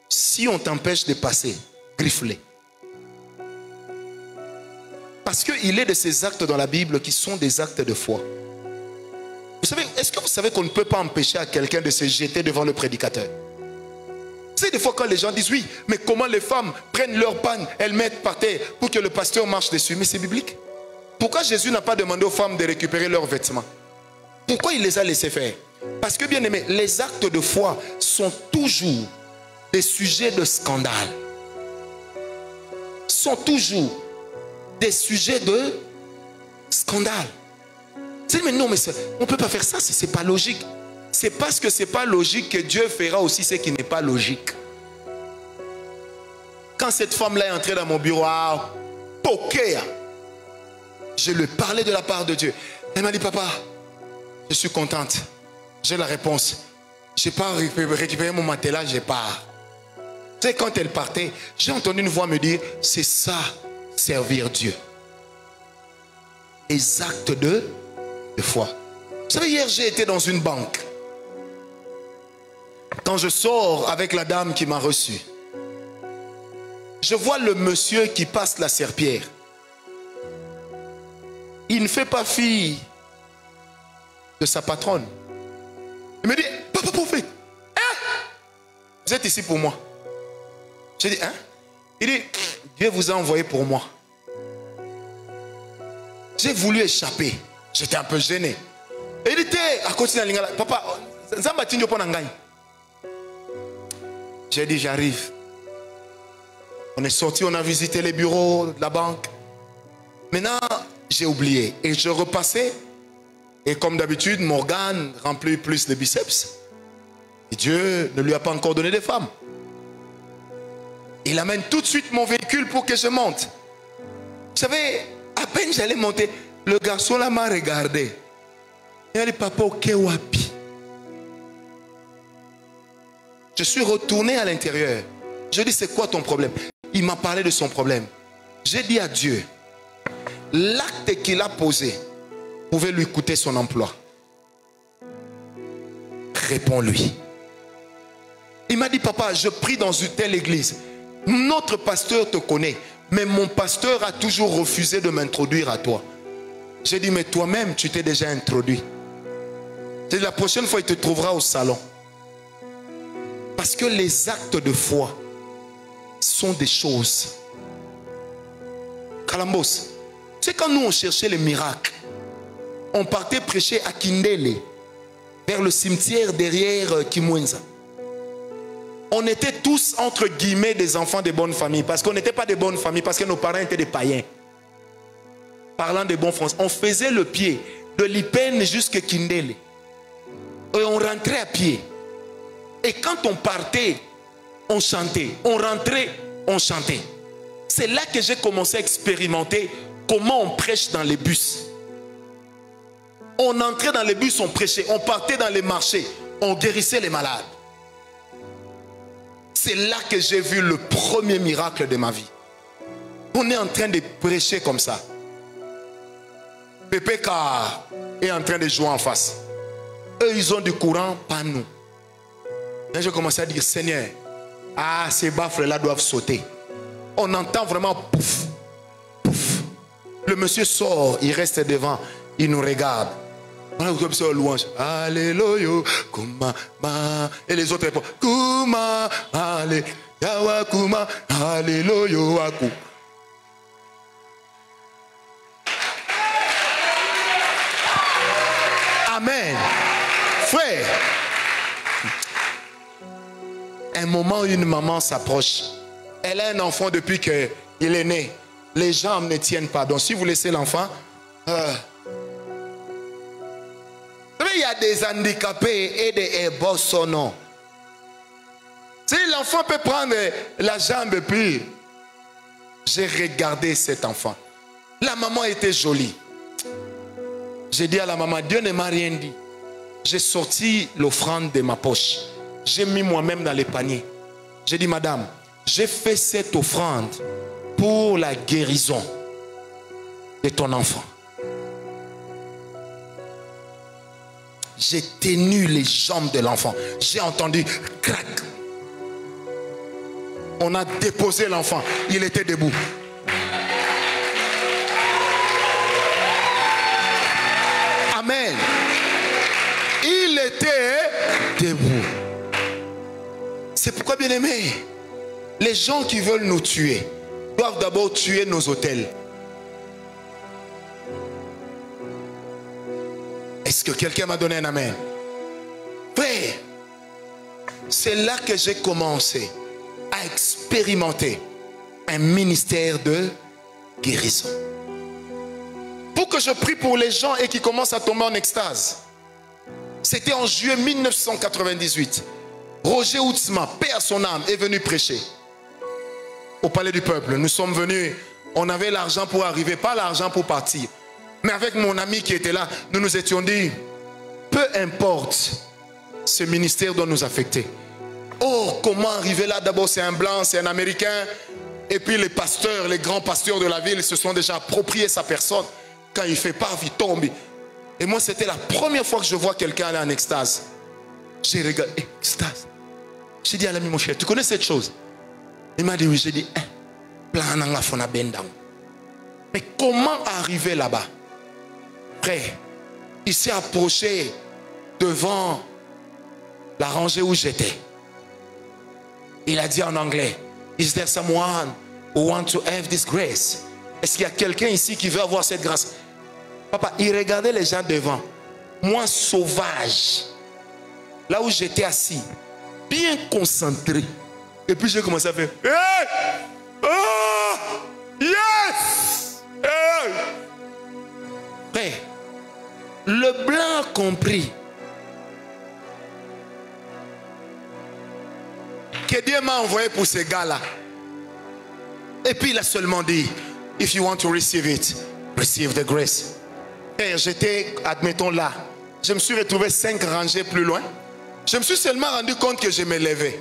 A: Si on t'empêche de passer, griffe-les. Parce qu'il est de ces actes dans la Bible qui sont des actes de foi. Vous savez, est-ce que vous savez qu'on ne peut pas empêcher à quelqu'un de se jeter devant le prédicateur? Vous savez, des fois quand les gens disent, oui, mais comment les femmes prennent leur panne, elles mettent par terre pour que le pasteur marche dessus? Mais c'est biblique. Pourquoi Jésus n'a pas demandé aux femmes de récupérer leurs vêtements? Pourquoi il les a laissés faire? Parce que, bien aimé, les actes de foi sont toujours des sujets de scandale. Sont toujours des sujets de scandale. Tu dis, mais non, mais on ne peut pas faire ça, c'est pas logique. C'est parce que c'est pas logique que Dieu fera aussi ce qui n'est pas logique. Quand cette femme-là est entrée dans mon bureau, je lui parlais de la part de Dieu. Elle m'a dit, papa, je suis contente. J'ai la réponse. Je n'ai pas récupéré mon matelas, je pars. Tu sais, quand elle partait, j'ai entendu une voix me dire, c'est ça, servir Dieu. Les actes de foi. Vous savez, hier, j'ai été dans une banque. Quand je sors avec la dame qui m'a reçu, je vois le monsieur qui passe la serpillière. Il ne fait pas fi de sa patronne. Il me dit, papa prophète, hein? Vous êtes ici pour moi. J'ai dit, hein? Il dit, Dieu vous a envoyé pour moi. J'ai voulu échapper. J'étais un peu gêné. Et il dit, à côté de Lingala, papa, j'ai dit, j'arrive. On est sorti, on a visité les bureaux de la banque. Maintenant, j'ai oublié. Et je repassais. Et comme d'habitude, Morgane remplit plus de biceps. Et Dieu ne lui a pas encore donné de femme. Il amène tout de suite mon véhicule pour que je monte. Vous savez, à peine j'allais monter, le garçon là m'a regardé. Il a dit, papa, ok, wapi. Je suis retourné à l'intérieur. Je dis, c'est quoi ton problème? Il m'a parlé de son problème. J'ai dit à Dieu, l'acte qu'il a posé pouvait lui coûter son emploi. Réponds-lui. Il m'a dit, papa, je prie dans une telle église. Notre pasteur te connaît, mais mon pasteur a toujours refusé de m'introduire à toi. J'ai dit, mais toi-même, tu t'es déjà introduit. J'ai dit, la prochaine fois, il te trouvera au salon. Parce que les actes de foi sont des choses. Kalambos, tu sais, quand nous on cherchait les miracles, on partait prêcher à Kindele, vers le cimetière derrière Kimwenza. On était tous entre guillemets des enfants de bonnes familles, parce qu'on n'était pas de bonnes familles, parce que nos parents étaient des païens. Parlant de bon français, on faisait le pied de l'Ipen jusqu'à Kindele. Et on rentrait à pied. Et quand on partait, on chantait. On rentrait, on chantait. C'est là que j'ai commencé à expérimenter comment on prêche dans les bus. On entrait dans les bus, on prêchait. On partait dans les marchés, on guérissait les malades. C'est là que j'ai vu le premier miracle de ma vie. On est en train de prêcher comme ça. PPK est en train de jouer en face. Eux, ils ont du courant, pas nous. Là, j'ai commencé à dire, Seigneur, ah, ces baffles-là doivent sauter. On entend vraiment pouf, pouf. Le monsieur sort, il reste devant, il nous regarde. On a comme ça louange. Alléluia, kuma, ma. Et les autres répondent, kuma, alléluia, kuma, alléluia, aku. Amen. Frère, un moment où une maman s'approche, elle a un enfant depuis qu'il est né. Les jambes ne tiennent pas. Donc si vous laissez l'enfant, vous savez, il y a des handicapés et des ébossonos. Si l'enfant peut prendre la jambe et puis J'ai regardé cet enfant. La maman était jolie. J'ai dit à la maman, Dieu ne m'a rien dit. J'ai sorti l'offrande de ma poche. J'ai mis moi-même dans les paniers. J'ai dit, madame, j'ai fait cette offrande pour la guérison de ton enfant. J'ai tenu les jambes de l'enfant. J'ai entendu crac. On a déposé l'enfant. Il était debout. Amen. Il était debout. C'est pourquoi, bien aimé, les gens qui veulent nous tuer doivent d'abord tuer nos autels. Est-ce que quelqu'un m'a donné un amen? Frère, c'est là que j'ai commencé à expérimenter un ministère de guérison. Pour que je prie pour les gens et qu'ils commencent à tomber en extase. C'était en juillet 1998. Roger Outsma, paix à son âme, est venu prêcher au palais du peuple. Nous sommes venus, on avait l'argent pour arriver, pas l'argent pour partir. Mais avec mon ami qui était là, nous nous étions dit, peu importe, ce ministère doit nous affecter. Oh, comment arriver là? D'abord, c'est un blanc, c'est un américain. Et puis les pasteurs, les grands pasteurs de la ville se sont déjà appropriés sa personne. Quand il fait part, il tombe. Et moi, c'était la première fois que je vois quelqu'un aller en extase. J'ai regardé, extase. J'ai dit à l'ami, mon cher, tu connais cette chose? Il m'a dit oui. J'ai dit, mais comment arriver là-bas? Frère, il s'est approché devant la rangée où j'étais. Il a dit en anglais, is there someone who wants to have this grace? Est-ce qu'il y a quelqu'un ici qui veut avoir cette grâce? Papa, il regardait les gens devant. Moi, sauvage, là où j'étais assis, bien concentré. Et puis j'ai commencé à faire, hey! Oh! Yes! Hey! Frère, le blanc a compris que Dieu m'a envoyé pour ces gars-là. Et puis il a seulement dit, if you want to receive it, receive the grace. Et j'étais, admettons là, je me suis retrouvé 5 rangées plus loin. Je me suis seulement rendu compte que je me levais.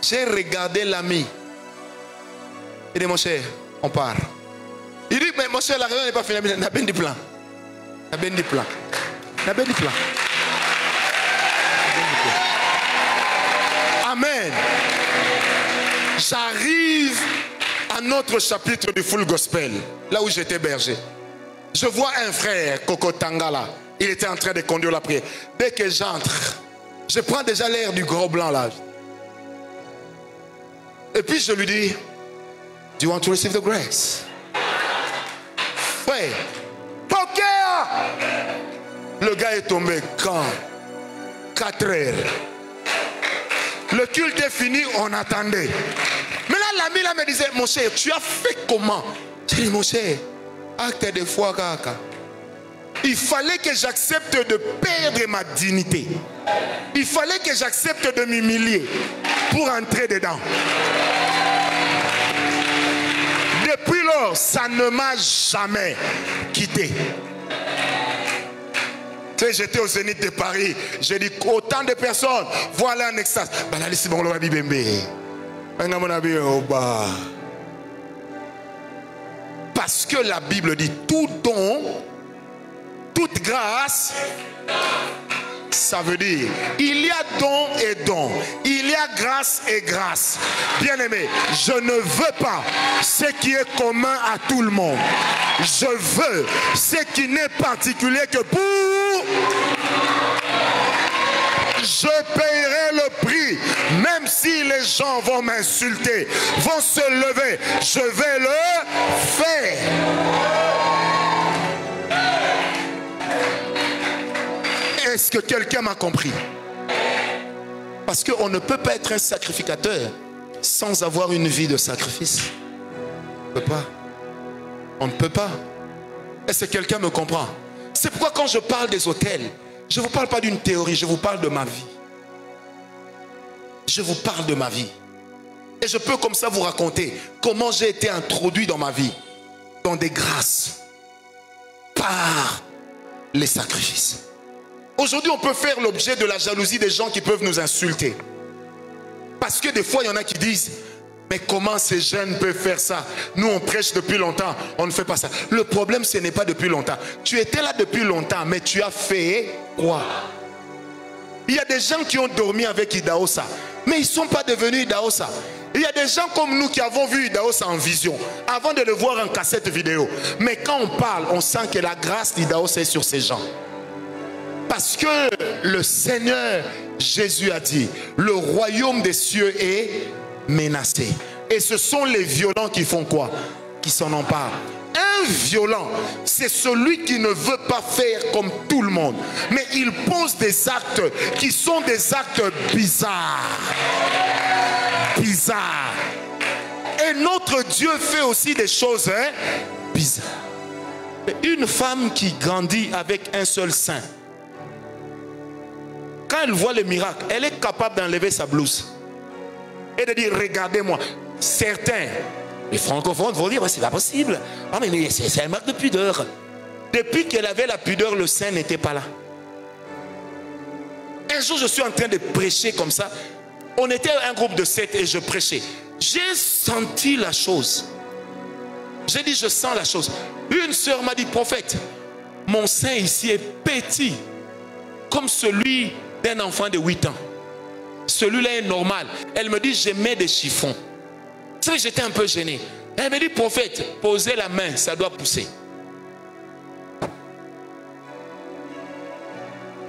A: J'ai regardé l'ami. Il dit, mon cher, on part. Il dit, mais mon cher, la réunion n'est pas finie. Il n'a pas de plan. Il n'a pas de plan. Il n'a pas de plan. Amen. J'arrive à notre chapitre du Full Gospel, là où j'étais berger. Je vois un frère, Koko Tangala. Il était en train de conduire la prière. Dès que j'entre, je prends déjà l'air du gros blanc là. Et puis je lui dis, do you want to receive the grace? Ouais. Le gars est tombé quand? 4 heures. Le culte est fini, on attendait. Mais là, l'ami là me disait, mon cher, tu as fait comment? J'ai dit, mon cher, acte de foi, kaka. Il fallait que j'accepte de perdre ma dignité. Il fallait que j'accepte de m'humilier pour entrer dedans. Depuis lors, ça ne m'a jamais quitté. Tu sais, j'étais au Zénith de Paris. J'ai dit autant de personnes voilà un extase. Parce que la Bible dit tout don, toute grâce, ça veut dire il y a don et don, il y a grâce et grâce. Bien aimé, je ne veux pas ce qui est commun à tout le monde. Je veux ce qui n'est particulier que pour. Je paierai le prix, même si les gens vont m'insulter, vont se lever, je vais le faire. Est-ce que quelqu'un m'a compris? Parce qu'on ne peut pas être un sacrificateur sans avoir une vie de sacrifice. On ne peut pas. On ne peut pas. Est-ce que quelqu'un me comprend? C'est pourquoi quand je parle des autels, je ne vous parle pas d'une théorie, je vous parle de ma vie. Je vous parle de ma vie. Et je peux comme ça vous raconter comment j'ai été introduit dans ma vie, dans des grâces, par les sacrifices. Aujourd'hui, on peut faire l'objet de la jalousie des gens qui peuvent nous insulter. Parce que des fois, il y en a qui disent, mais comment ces jeunes peuvent faire ça? Nous, on prêche depuis longtemps, on ne fait pas ça. Le problème, ce n'est pas depuis longtemps. Tu étais là depuis longtemps, mais tu as fait quoi? Il y a des gens qui ont dormi avec Idaosa, mais ils ne sont pas devenus Idaosa. Il y a des gens comme nous qui avons vu Idaosa en vision, avant de le voir en cassette vidéo. Mais quand on parle, on sent que la grâce d'Idaosa est sur ces gens. Parce que le Seigneur Jésus a dit, le royaume des cieux est menacé. Et ce sont les violents qui font quoi? Qui s'en emparent. Un violent, c'est celui qui ne veut pas faire comme tout le monde. Mais il pose des actes qui sont des actes bizarres. Bizarres. Et notre Dieu fait aussi des choses bizarres. Une femme qui grandit avec un seul sein, quand elle voit le miracle, elle est capable d'enlever sa blouse et de dire, regardez-moi. Certains, les francophones vont dire, c'est pas possible. Ah, mais c'est un marque de pudeur. Depuis qu'elle avait la pudeur, le sein n'était pas là. Un jour, je suis en train de prêcher comme ça. On était un groupe de 7 et je prêchais. J'ai senti la chose. J'ai dit, je sens la chose. Une sœur m'a dit, prophète, mon sein ici est petit, comme celui d'un enfant de 8 ans. Celui-là est normal. Elle me dit, je mets des chiffons. Tu sais, j'étais un peu gêné. Elle me dit, prophète, posez la main, ça doit pousser.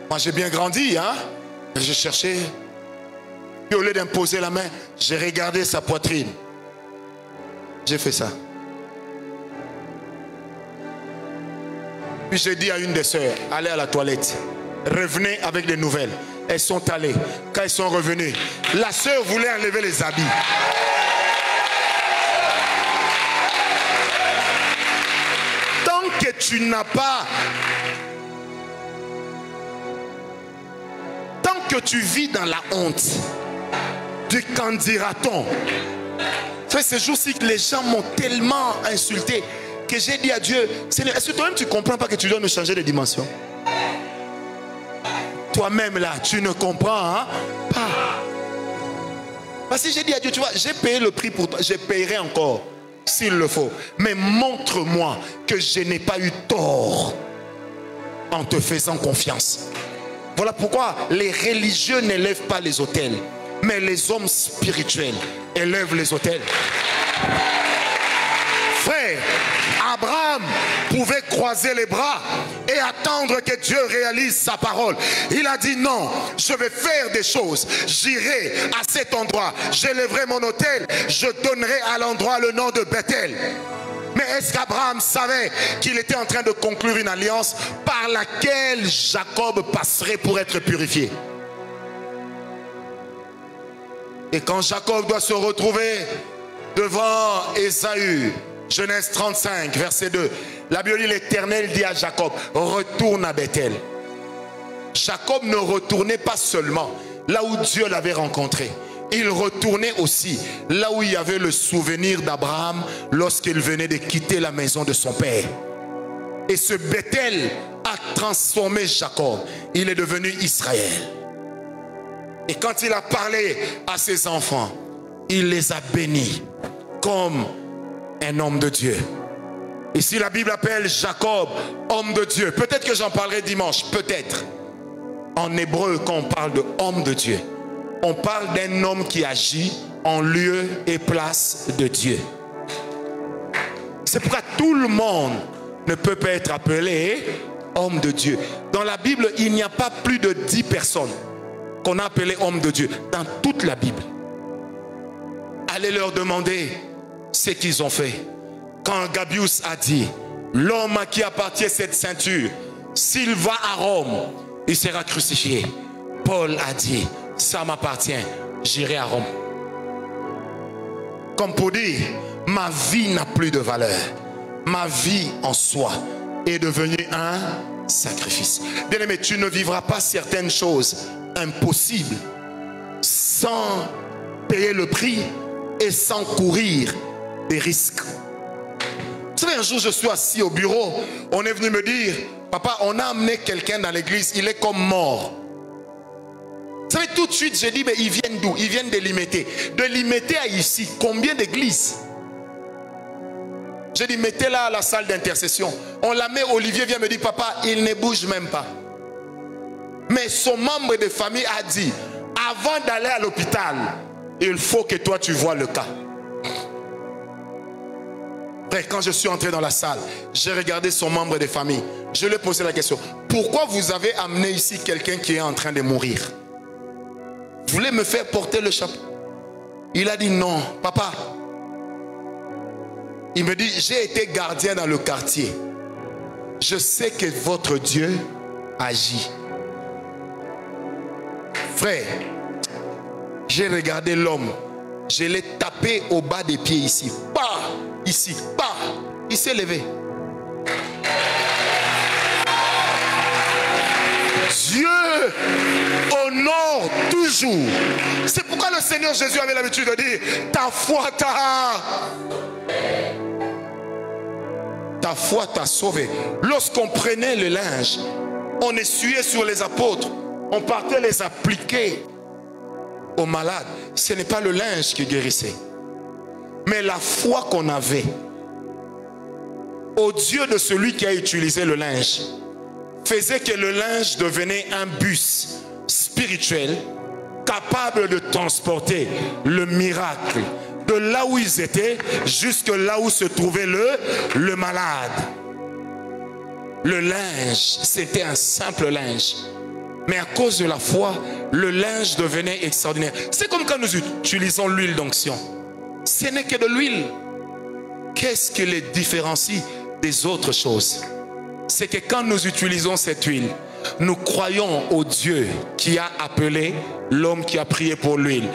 A: Moi, j'ai bien grandi, hein. J'ai cherché. Puis au lieu d'imposer la main, j'ai regardé sa poitrine. J'ai fait ça. Puis j'ai dit à une des sœurs, allez à la toilette. Revenez avec des nouvelles. Elles sont allées. Quand elles sont revenues, la sœur voulait enlever les habits. Tant que tu n'as pas, tant que tu vis dans la honte, du qu'en dira-t-on? Ces jours-ci, les gens m'ont tellement insulté que j'ai dit à Dieu, Seigneur, est-ce que toi-même tu ne comprends pas que tu dois nous changer de dimension? Toi-même là, tu ne comprends pas. Parce que j'ai dit à Dieu, tu vois, j'ai payé le prix pour toi, je payerai encore s'il le faut. Mais montre-moi que je n'ai pas eu tort en te faisant confiance. Voilà pourquoi les religieux n'élèvent pas les autels, mais les hommes spirituels élèvent les autels. Frère, Abraham pouvait croiser les bras et attendre que Dieu réalise sa parole. Il a dit non, je vais faire des choses. J'irai à cet endroit, j'élèverai mon autel, je donnerai à l'endroit le nom de Bethel. Mais est-ce qu'Abraham savait qu'il était en train de conclure une alliance par laquelle Jacob passerait pour être purifié? Et quand Jacob doit se retrouver devant Ésaü, Genèse 35, verset 2, la Bible dit, l'Éternel dit à Jacob, retourne à Bethel. Jacob ne retournait pas seulement là où Dieu l'avait rencontré. Il retournait aussi là où il y avait le souvenir d'Abraham lorsqu'il venait de quitter la maison de son père. Et ce Bethel a transformé Jacob. Il est devenu Israël. Et quand il a parlé à ses enfants, il les a bénis comme un homme de Dieu. Ici la Bible appelle Jacob homme de Dieu. Peut-être que j'en parlerai dimanche, peut-être. En hébreu, quand on parle de homme de Dieu, on parle d'un homme qui agit en lieu et place de Dieu. C'est pourquoi tout le monde ne peut pas être appelé homme de Dieu. Dans la Bible, il n'y a pas plus de 10 personnes qu'on a appelées hommes de Dieu. Dans toute la Bible. Allez leur demander ce qu'ils ont fait. Quand Gabius a dit, l'homme à qui appartient cette ceinture, s'il va à Rome, il sera crucifié. Paul a dit, ça m'appartient, j'irai à Rome. Comme pour dire, ma vie n'a plus de valeur. Ma vie en soi est devenue un sacrifice. Bien-aimé, tu ne vivras pas certaines choses impossibles sans payer le prix et sans courir des risques. Vous savez, un jour je suis assis au bureau, on est venu me dire, papa, on a amené quelqu'un dans l'église, il est comme mort. Vous savez, tout de suite j'ai dit, mais ils viennent d'où? Ils viennent de Limité. De Limité à ici, combien d'églises? J'ai dit, mettez-la à la salle d'intercession. On la met, Olivier vient me dire, papa, il ne bouge même pas. Mais son membre de famille a dit, avant d'aller à l'hôpital, il faut que toi tu vois le cas. Après, quand je suis entré dans la salle, j'ai regardé son membre de famille. Je lui ai posé la question, pourquoi vous avez amené ici quelqu'un qui est en train de mourir? Vous voulez me faire porter le chapeau? Il a dit non, papa. Il me dit, j'ai été gardien dans le quartier. Je sais que votre Dieu agit. Frère, j'ai regardé l'homme. Je l'ai tapé au bas des pieds ici. Bah, ici, bah. Il s'est levé. Dieu honore toujours. C'est pourquoi le Seigneur Jésus avait l'habitude de dire, ta foi t'a sauvé. Lorsqu'on prenait le linge, on essuyait sur les apôtres, on partait les appliquer aux malades. Ce n'est pas le linge qui guérissait, mais la foi qu'on avait au Dieu de celui qui a utilisé le linge faisait que le linge devenait un bus spirituel capable de transporter le miracle de là où ils étaient jusque là où se trouvait le malade. Le linge, c'était un simple linge. Mais à cause de la foi, le linge devenait extraordinaire. C'est comme quand nous utilisons l'huile d'onction. Ce n'est que de l'huile. Qu'est-ce qui les différencie des autres choses? C'est que quand nous utilisons cette huile, nous croyons au Dieu qui a appelé l'homme qui a prié pour l'huile.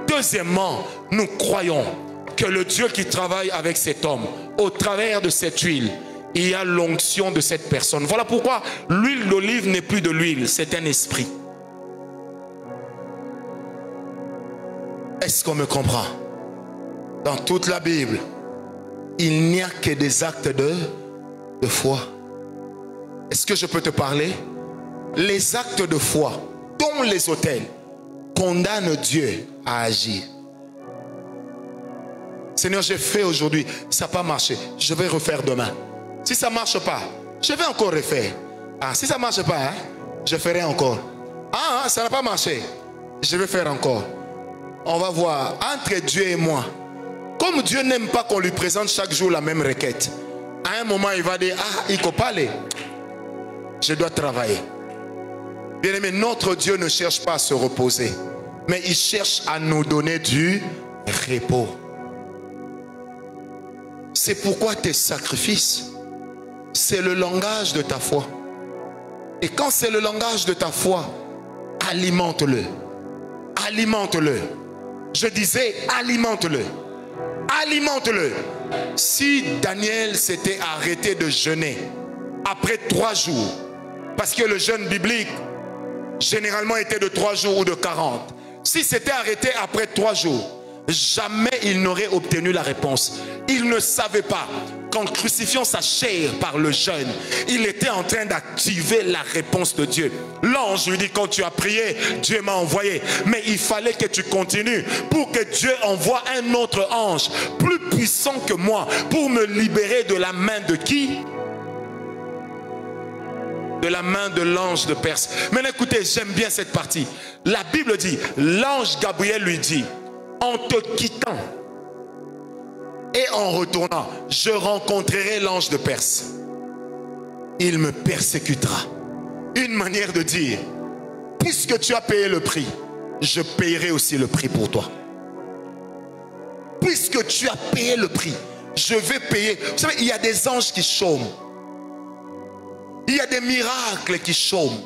A: Deuxièmement, nous croyons que le Dieu qui travaille avec cet homme, au travers de cette huile, il y a l'onction de cette personne. Voilà pourquoi l'huile d'olive n'est plus de l'huile, c'est un esprit. Est-ce qu'on me comprend? Dans toute la Bible, il n'y a que des actes de foi. Est-ce que je peux te parler? Les actes de foi, dont les autels, condamnent Dieu à agir. Seigneur, j'ai fait aujourd'hui, ça n'a pas marché, je vais refaire demain. Si ça ne marche pas, je vais encore refaire. Ah, si ça ne marche pas, hein, je ferai encore. Ah, ça n'a pas marché, je vais faire encore. On va voir, entre Dieu et moi, comme Dieu n'aime pas qu'on lui présente chaque jour la même requête, à un moment il va dire, ah, il faut pas aller. Je dois travailler. Bien aimé, notre Dieu ne cherche pas à se reposer, mais il cherche à nous donner du repos. C'est pourquoi tes sacrifices, c'est le langage de ta foi. Et quand c'est le langage de ta foi, alimente-le. Alimente-le. Je disais, alimente-le. Alimente-le. Si Daniel s'était arrêté de jeûner après 3 jours, parce que le jeûne biblique généralement était de 3 jours ou de 40. Si c'était arrêté après 3 jours, jamais il n'aurait obtenu la réponse. Il ne savait pas qu'en crucifiant sa chair par le jeûne, il était en train d'activer la réponse de Dieu. L'ange lui dit, quand tu as prié, Dieu m'a envoyé. Mais il fallait que tu continues pour que Dieu envoie un autre ange plus puissant que moi pour me libérer de la main de qui? De la main de l'ange de Perse. Mais écoutez, j'aime bien cette partie. La Bible dit, l'ange Gabriel lui dit, en te quittant et en retournant, je rencontrerai l'ange de Perse. Il me persécutera. Une manière de dire, puisque tu as payé le prix, je payerai aussi le prix pour toi. Puisque tu as payé le prix, je vais payer. Vous savez, il y a des anges qui chôment. Il y a des miracles qui chôment.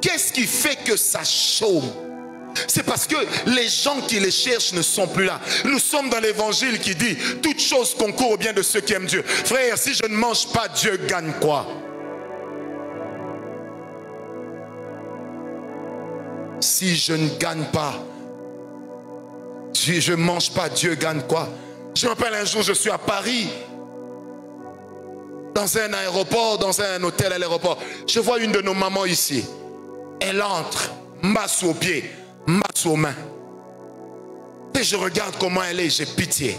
A: Qu'est-ce qui fait que ça chôme? C'est parce que les gens qui les cherchent ne sont plus là. Nous sommes dans l'évangile qui dit, toute chose concourt au bien de ceux qui aiment Dieu. Frère, si je ne mange pas, Dieu gagne quoi? Si je ne gagne pas, Je ne mange pas, Dieu gagne quoi? Je me rappelle un jour, je suis à Paris, dans un aéroport, dans un hôtel à l'aéroport. Je vois une de nos mamans ici. Elle entre, masse aux pieds, masse aux mains. Et je regarde comment elle est, j'ai pitié.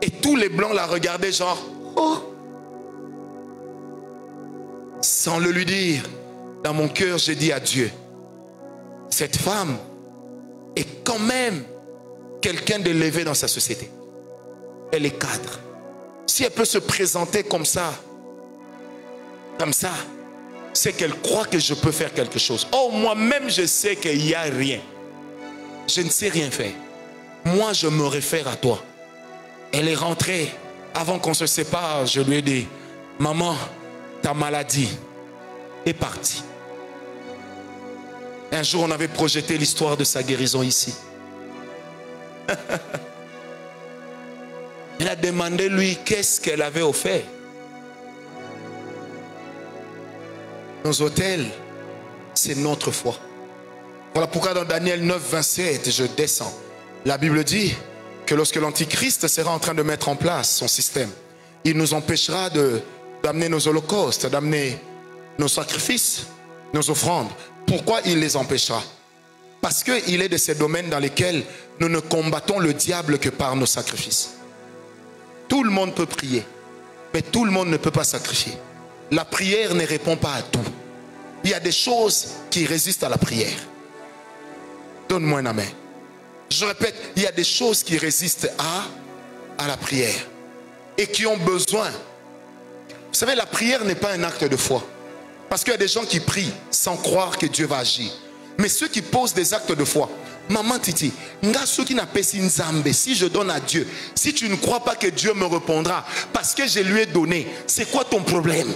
A: Et tous les blancs la regardaient genre, oh. Sans le lui dire, dans mon cœur, j'ai dit à Dieu, cette femme est quand même quelqu'un d'élevé dans sa société. Elle est cadre. Si elle peut se présenter comme ça, c'est qu'elle croit que je peux faire quelque chose. Oh, moi-même, je sais qu'il n'y a rien. Je ne sais rien faire. Moi, je me réfère à toi. Elle est rentrée. Avant qu'on se sépare, je lui ai dit, maman, ta maladie est partie. Un jour, on avait projeté l'histoire de sa guérison ici. Elle a demandé lui qu'est-ce qu'elle avait offert. Nos hôtels, c'est notre foi. Voilà pourquoi dans Daniel 9, 27, je descends. La Bible dit que lorsque l'Antichrist sera en train de mettre en place son système, il nous empêchera d'amener nos holocaustes, d'amener nos sacrifices, nos offrandes. Pourquoi il les empêchera? Parce qu'il est de ces domaines dans lesquels nous ne combattons le diable que par nos sacrifices. Tout le monde peut prier, mais tout le monde ne peut pas sacrifier. La prière ne répond pas à tout. Il y a des choses qui résistent à la prière. Donne-moi un amen. Je répète, il y a des choses qui résistent à la prière et qui ont besoin. Vous savez, la prière n'est pas un acte de foi. Parce qu'il y a des gens qui prient sans croire que Dieu va agir. Mais ceux qui posent des actes de foi, maman Titi, si je donne à Dieu, si tu ne crois pas que Dieu me répondra parce que je lui ai donné, c'est quoi ton problème?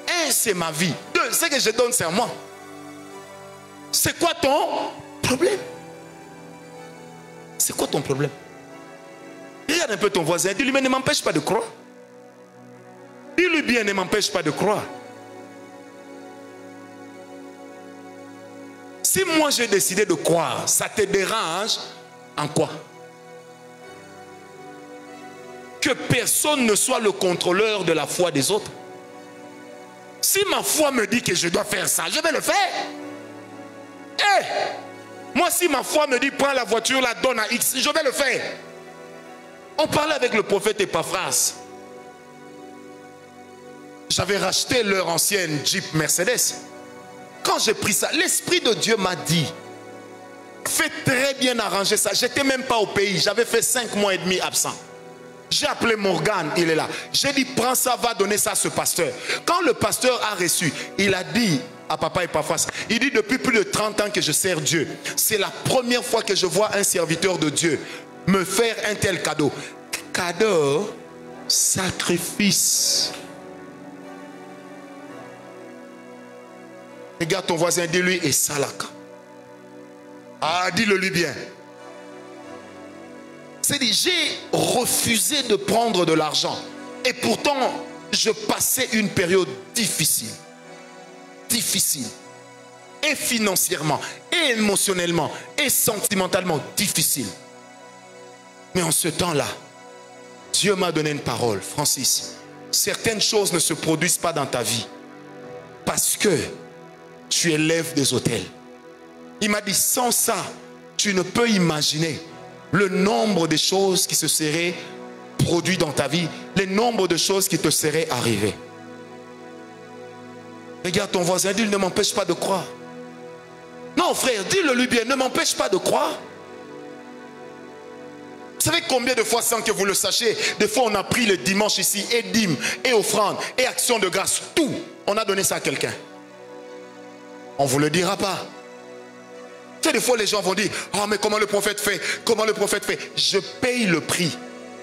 A: Un, c'est ma vie. Deux, c'est que je donne, c'est à moi. C'est quoi ton problème? C'est quoi ton problème? Regarde un peu ton voisin, dis-lui, mais ne m'empêche pas de croire. Dis-lui bien, ne m'empêche pas de croire. Si moi j'ai décidé de croire, ça te dérange en quoi? Que personne ne soit le contrôleur de la foi des autres. Si ma foi me dit que je dois faire ça, je vais le faire. Moi si ma foi me dit prends la voiture, la donne à X, je vais le faire. On parlait avec le prophète Epaphras. J'avais racheté leur ancienne Jeep Mercedes. Quand j'ai pris ça, l'Esprit de Dieu m'a dit, fais très bien arranger ça. J'étais même pas au pays, j'avais fait 5 mois et demi absent. J'ai appelé Morgan, il est là. J'ai dit, prends ça, va donner ça à ce pasteur. Quand le pasteur a reçu, il a dit à papa Epaphras, il dit, depuis plus de 30 ans que je sers Dieu, c'est la première fois que je vois un serviteur de Dieu me faire un tel cadeau. Cadeau, sacrifice. Regarde ton voisin, dis-lui, et salaka. Ah, dis-le lui bien. C'est dit, j'ai refusé de prendre de l'argent. Et pourtant, je passais une période difficile. Difficile. Et financièrement, et émotionnellement, et sentimentalement difficile. Mais en ce temps-là, Dieu m'a donné une parole. Francis, certaines choses ne se produisent pas dans ta vie. Parce que tu élèves des autels. Il m'a dit, sans ça, tu ne peux imaginer le nombre de choses qui se seraient produites dans ta vie, le nombre de choses qui te seraient arrivées. Regarde ton voisin, dis-le, ne m'empêche pas de croire. Non frère, dis-le lui bien, ne m'empêche pas de croire. Vous savez combien de fois, sans que vous le sachiez, des fois on a pris le dimanche ici, et dîme, et offrande, et action de grâce, tout, on a donné ça à quelqu'un. On ne vous le dira pas. Tu sais, des fois les gens vont dire, oh mais comment le prophète fait? Comment le prophète fait? Je paye le prix.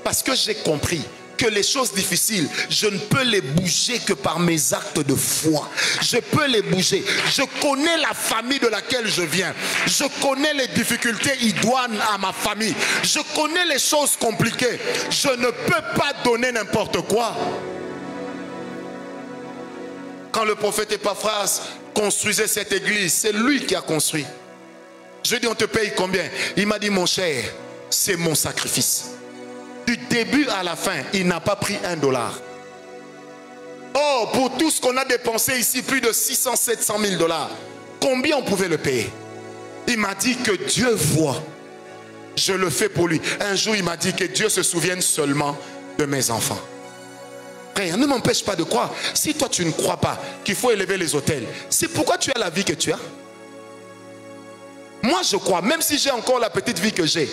A: Parce que j'ai compris que les choses difficiles, je ne peux les bouger que par mes actes de foi. Je peux les bouger. Je connais la famille de laquelle je viens. Je connais les difficultés idoines à ma famille. Je connais les choses compliquées. Je ne peux pas donner n'importe quoi. Quand le prophète Epaphras construisait cette église, c'est lui qui a construit. Je lui ai dit, on te paye combien? Il m'a dit, mon cher, c'est mon sacrifice. Du début à la fin, il n'a pas pris $1. Oh, pour tout ce qu'on a dépensé ici, plus de 600, 700 000 $. Combien on pouvait le payer? Il m'a dit que Dieu voit. Je le fais pour lui. Un jour, il m'a dit que Dieu se souvienne seulement de mes enfants. Frère, ne m'empêche pas de croire. Si toi, tu ne crois pas qu'il faut élever les autels, c'est pourquoi tu as la vie que tu as. Moi, je crois, même si j'ai encore la petite vie que j'ai,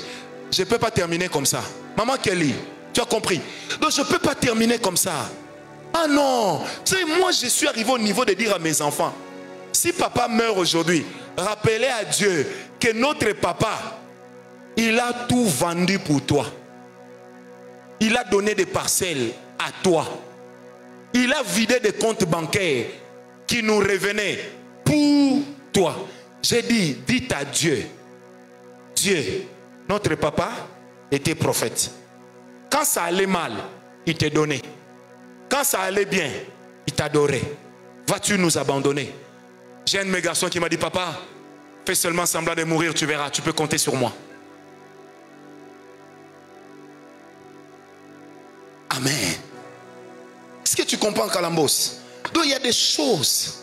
A: je ne peux pas terminer comme ça. Maman Kelly, tu as compris? Donc, je ne peux pas terminer comme ça. Ah non, tu sais, moi, je suis arrivé au niveau de dire à mes enfants, si papa meurt aujourd'hui, rappelez à Dieu que notre papa, il a tout vendu pour toi. Il a donné des parcelles à toi. Il a vidé des comptes bancaires qui nous revenaient pour toi. J'ai dit, dites à Dieu, Dieu, notre papa était prophète. Quand ça allait mal, il te donnait. Quand ça allait bien, il t'adorait. Vas-tu nous abandonner? J'ai un de mes garçons qui m'a dit, papa, fais seulement semblant de mourir, tu verras, tu peux compter sur moi. Amen. Est-ce que tu comprends, Kalambos? Donc il y a des choses.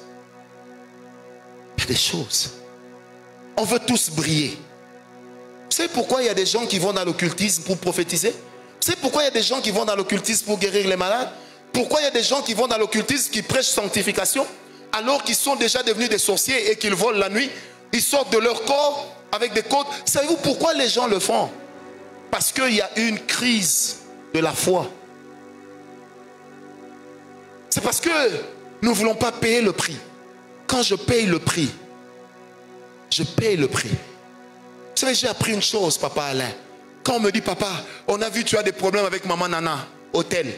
A: Il y a des choses. On veut tous briller. Vous savez pourquoi il y a des gens qui vont dans l'occultisme pour prophétiser? Vous savez pourquoi il y a des gens qui vont dans l'occultisme pour guérir les malades? Pourquoi il y a des gens qui vont dans l'occultisme qui prêchent sanctification alors qu'ils sont déjà devenus des sorciers et qu'ils volent la nuit? Ils sortent de leur corps avec des côtes. Savez-vous pourquoi les gens le font? Parce qu'il y a une crise de la foi. C'est parce que nous ne voulons pas payer le prix. Quand je paye le prix, je paye le prix. Vous savez, j'ai appris une chose, papa Alain. Quand on me dit, papa, on a vu tu as des problèmes avec maman Nana, hôtel.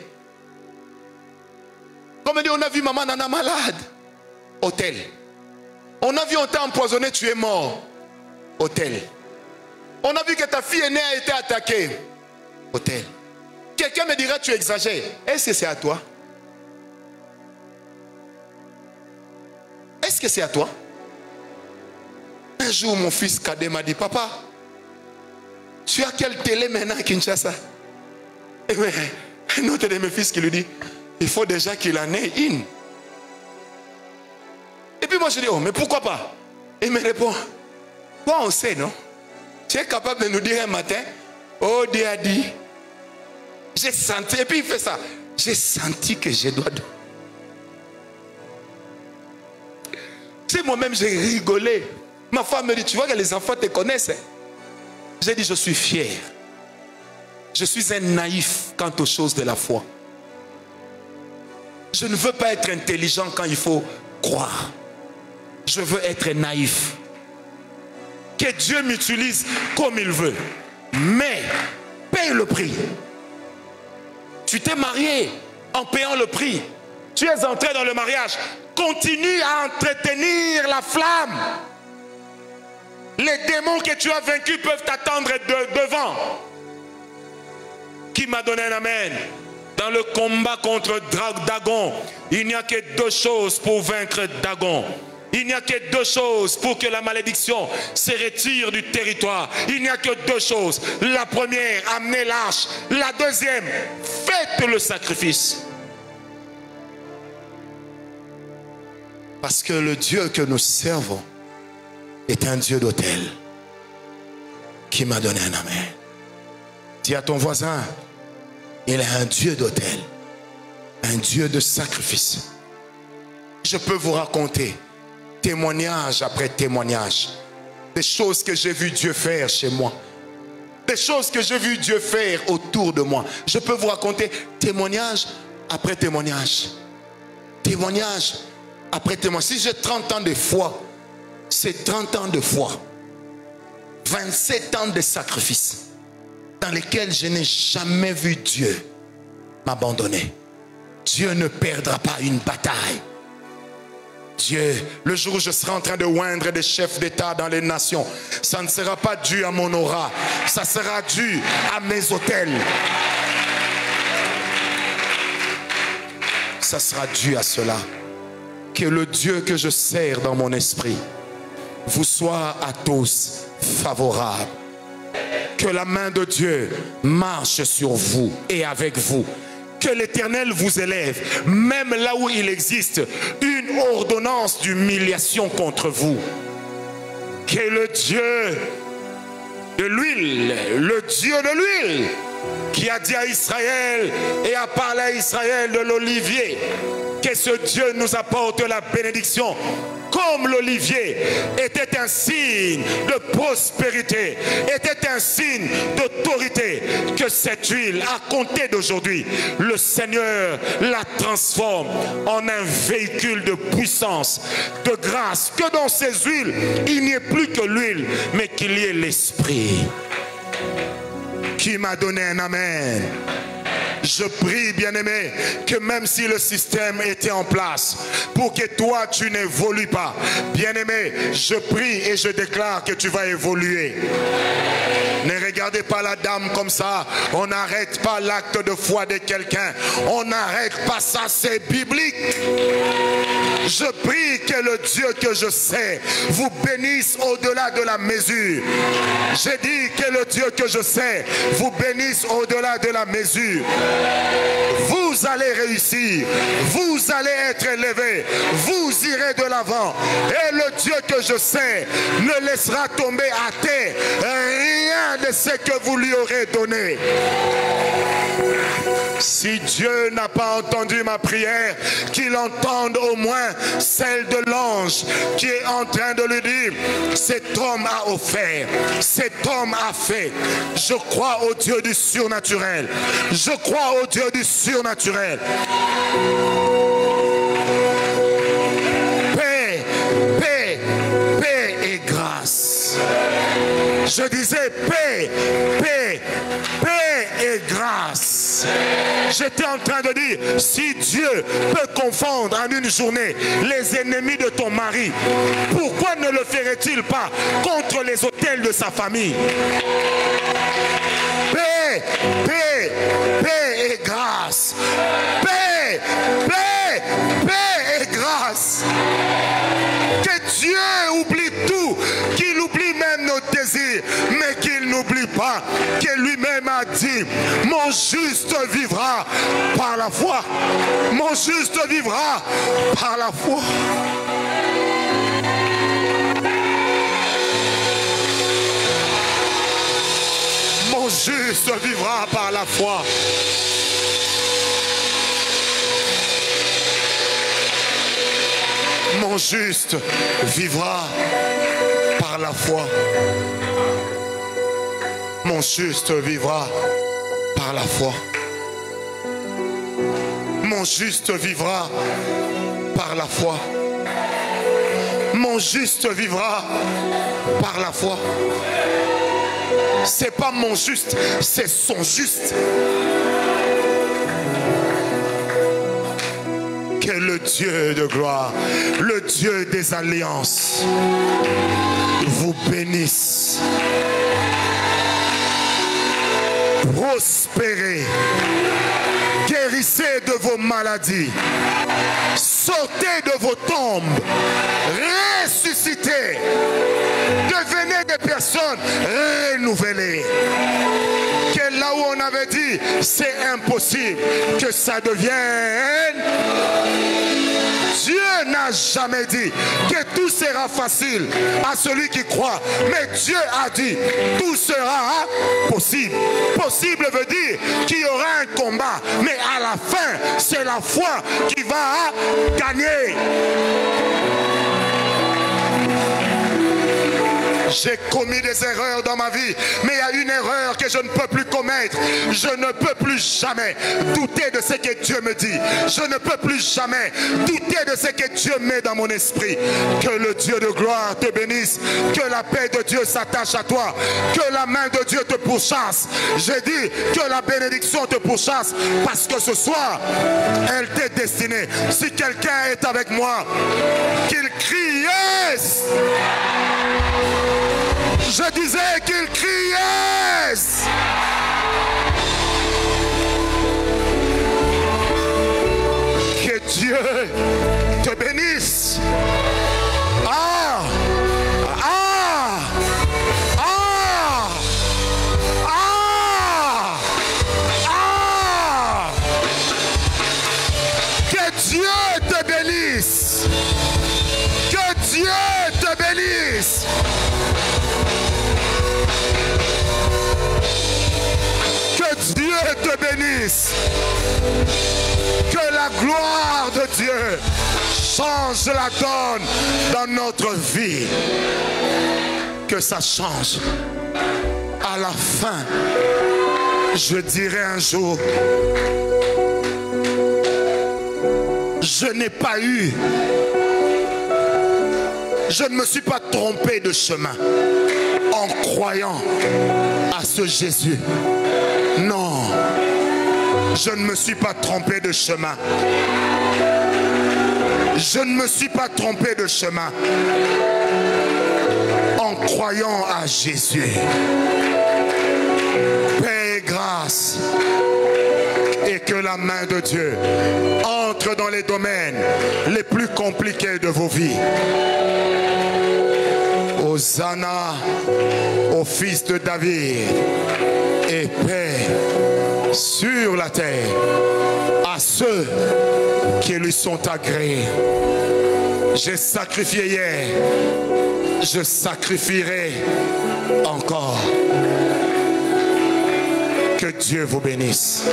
A: Quand on me dit, on a vu maman Nana malade, hôtel. On a vu on t'a empoisonné, tu es mort, hôtel. On a vu que ta fille aînée a été attaquée, hôtel. Quelqu'un me dira, tu exagères. Est-ce que c'est à toi? Est-ce que c'est à toi? Un jour, mon fils cadet m'a dit, papa, tu as quelle télé maintenant à Kinshasa? Et bien, un autre de mes fils qui lui dit, il faut déjà qu'il en ait une. Et puis moi je dis, oh, mais pourquoi pas? Il me répond, toi on sait, non? Tu es capable de nous dire un matin, oh Dieu a dit, j'ai senti, et puis il fait ça, j'ai senti que je dois... Tu sais, moi-même j'ai rigolé. Ma femme me dit, tu vois que les enfants te connaissent. Hein? J'ai dit, je suis fier. Je suis un naïf quant aux choses de la foi. Je ne veux pas être intelligent quand il faut croire. Je veux être naïf. Que Dieu m'utilise comme il veut. Mais, paye le prix. Tu t'es marié en payant le prix. Tu es entré dans le mariage. Continue à entretenir la flamme. Les démons que tu as vaincus peuvent t'attendre devant. Qui m'a donné un amen? Dans le combat contre Dagon, il n'y a que deux choses pour vaincre Dagon. Il n'y a que deux choses pour que la malédiction se retire du territoire. Il n'y a que deux choses. La première, amenez l'arche. La deuxième, faites le sacrifice. Parce que le Dieu que nous servons est un Dieu d'autel qui m'a donné un amen. Dis à ton voisin, il est un Dieu d'autel, un Dieu de sacrifice. Je peux vous raconter témoignage après témoignage des choses que j'ai vu Dieu faire chez moi, des choses que j'ai vu Dieu faire autour de moi. Je peux vous raconter témoignage après témoignage, témoignage après témoignage. Si j'ai 30 ans de foi, c'est 30 ans de foi, 27 ans de sacrifice dans lesquels je n'ai jamais vu Dieu m'abandonner. Dieu ne perdra pas une bataille. Dieu, le jour où je serai en train de oindre des chefs d'État dans les nations, ça ne sera pas dû à mon aura, ça sera dû à mes autels. Ça sera dû à cela. Que le Dieu que je sers dans mon esprit vous soit à tous favorable. Que la main de Dieu marche sur vous et avec vous. Que l'Éternel vous élève, même là où il existe une ordonnance d'humiliation contre vous. Que le Dieu de l'huile, le Dieu de l'huile, qui a dit à Israël et a parlé à Israël de l'olivier, que ce Dieu nous apporte la bénédiction. Comme l'olivier était un signe de prospérité, était un signe d'autorité, que cette huile, à compter d'aujourd'hui, le Seigneur la transforme en un véhicule de puissance, de grâce, que dans ces huiles, il n'y ait plus que l'huile, mais qu'il y ait l'Esprit. Qui m'a donné un amen? Je prie, bien-aimé, que même si le système était en place, pour que toi, tu n'évolues pas, bien-aimé, je prie et je déclare que tu vas évoluer. Ne regardez pas la dame comme ça. On n'arrête pas l'acte de foi de quelqu'un. On n'arrête pas ça, c'est biblique. Je prie que le Dieu que je sais vous bénisse au-delà de la mesure. J'ai dit que le Dieu que je sais vous bénisse au-delà de la mesure. Vous allez réussir, vous allez être élevé, vous irez de l'avant. Et le Dieu que je sais ne laissera tomber à terre rien de ce que vous lui aurez donné. Si Dieu n'a pas entendu ma prière, qu'il entende au moins celle de l'ange qui est en train de lui dire: cet homme a offert, cet homme a fait. Je crois au Dieu du surnaturel. Je crois au Dieu du surnaturel. Paix, paix, paix et grâce. Je disais paix, paix, paix et grâce. J'étais en train de dire, si Dieu peut confondre en une journée les ennemis de ton mari, pourquoi ne le ferait-il pas contre les autels de sa famille? Paix, paix, paix et grâce. Paix, paix, paix et grâce. Que Dieu oublie tout, qu'il oublie même nos désirs, mais qu'il n'oublie pas que lui-même a dit: mon juste vivra par la foi. Mon juste vivra par la foi. Mon juste vivra par la foi. Mon juste vivra par la foi. Mon juste vivra par la foi. Mon juste vivra par la foi. Mon juste vivra par la foi. C'est pas mon juste, c'est son juste. Que le Dieu de gloire, le Dieu des alliances, vous bénisse. Prospérez. Guérissez de vos maladies. Sortez de vos tombes. Ressuscitez. Devenez des personnes renouvelées. Que là où on avait dit c'est impossible, que ça devienne. Dieu n'a jamais dit que tout sera facile à celui qui croit. Mais Dieu a dit tout sera possible. Possible veut dire qu'il y aura un combat. Mais à la fin, c'est la foi qui va gagner. J'ai commis des erreurs dans ma vie, mais il y a une erreur que je ne peux plus commettre. Je ne peux plus jamais douter de ce que Dieu me dit. Je ne peux plus jamais douter de ce que Dieu met dans mon esprit. Que le Dieu de gloire te bénisse. Que la paix de Dieu s'attache à toi. Que la main de Dieu te pourchasse. J'ai dit que la bénédiction te pourchasse parce que ce soir, elle t'est destinée. Si quelqu'un est avec moi, qu'il crie yes. Je disais qu'il crie yes. Que Dieu te bénisse. Que Dieu te bénisse. Que Dieu te bénisse. Que la gloire de Dieu change la donne dans notre vie. Que ça change. À la fin, je dirai un jour, je n'ai pas eu, je ne me suis pas trompé de chemin en croyant à ce Jésus. Non, je ne me suis pas trompé de chemin. Je ne me suis pas trompé de chemin en croyant à Jésus. Paix et grâce, et que la main de Dieu entre dans les domaines les plus compliqués de vos vies. Hosanna au fils de David, et paix sur la terre à ceux qui lui sont agréés. J'ai sacrifié hier, je sacrifierai encore. Que Dieu vous bénisse.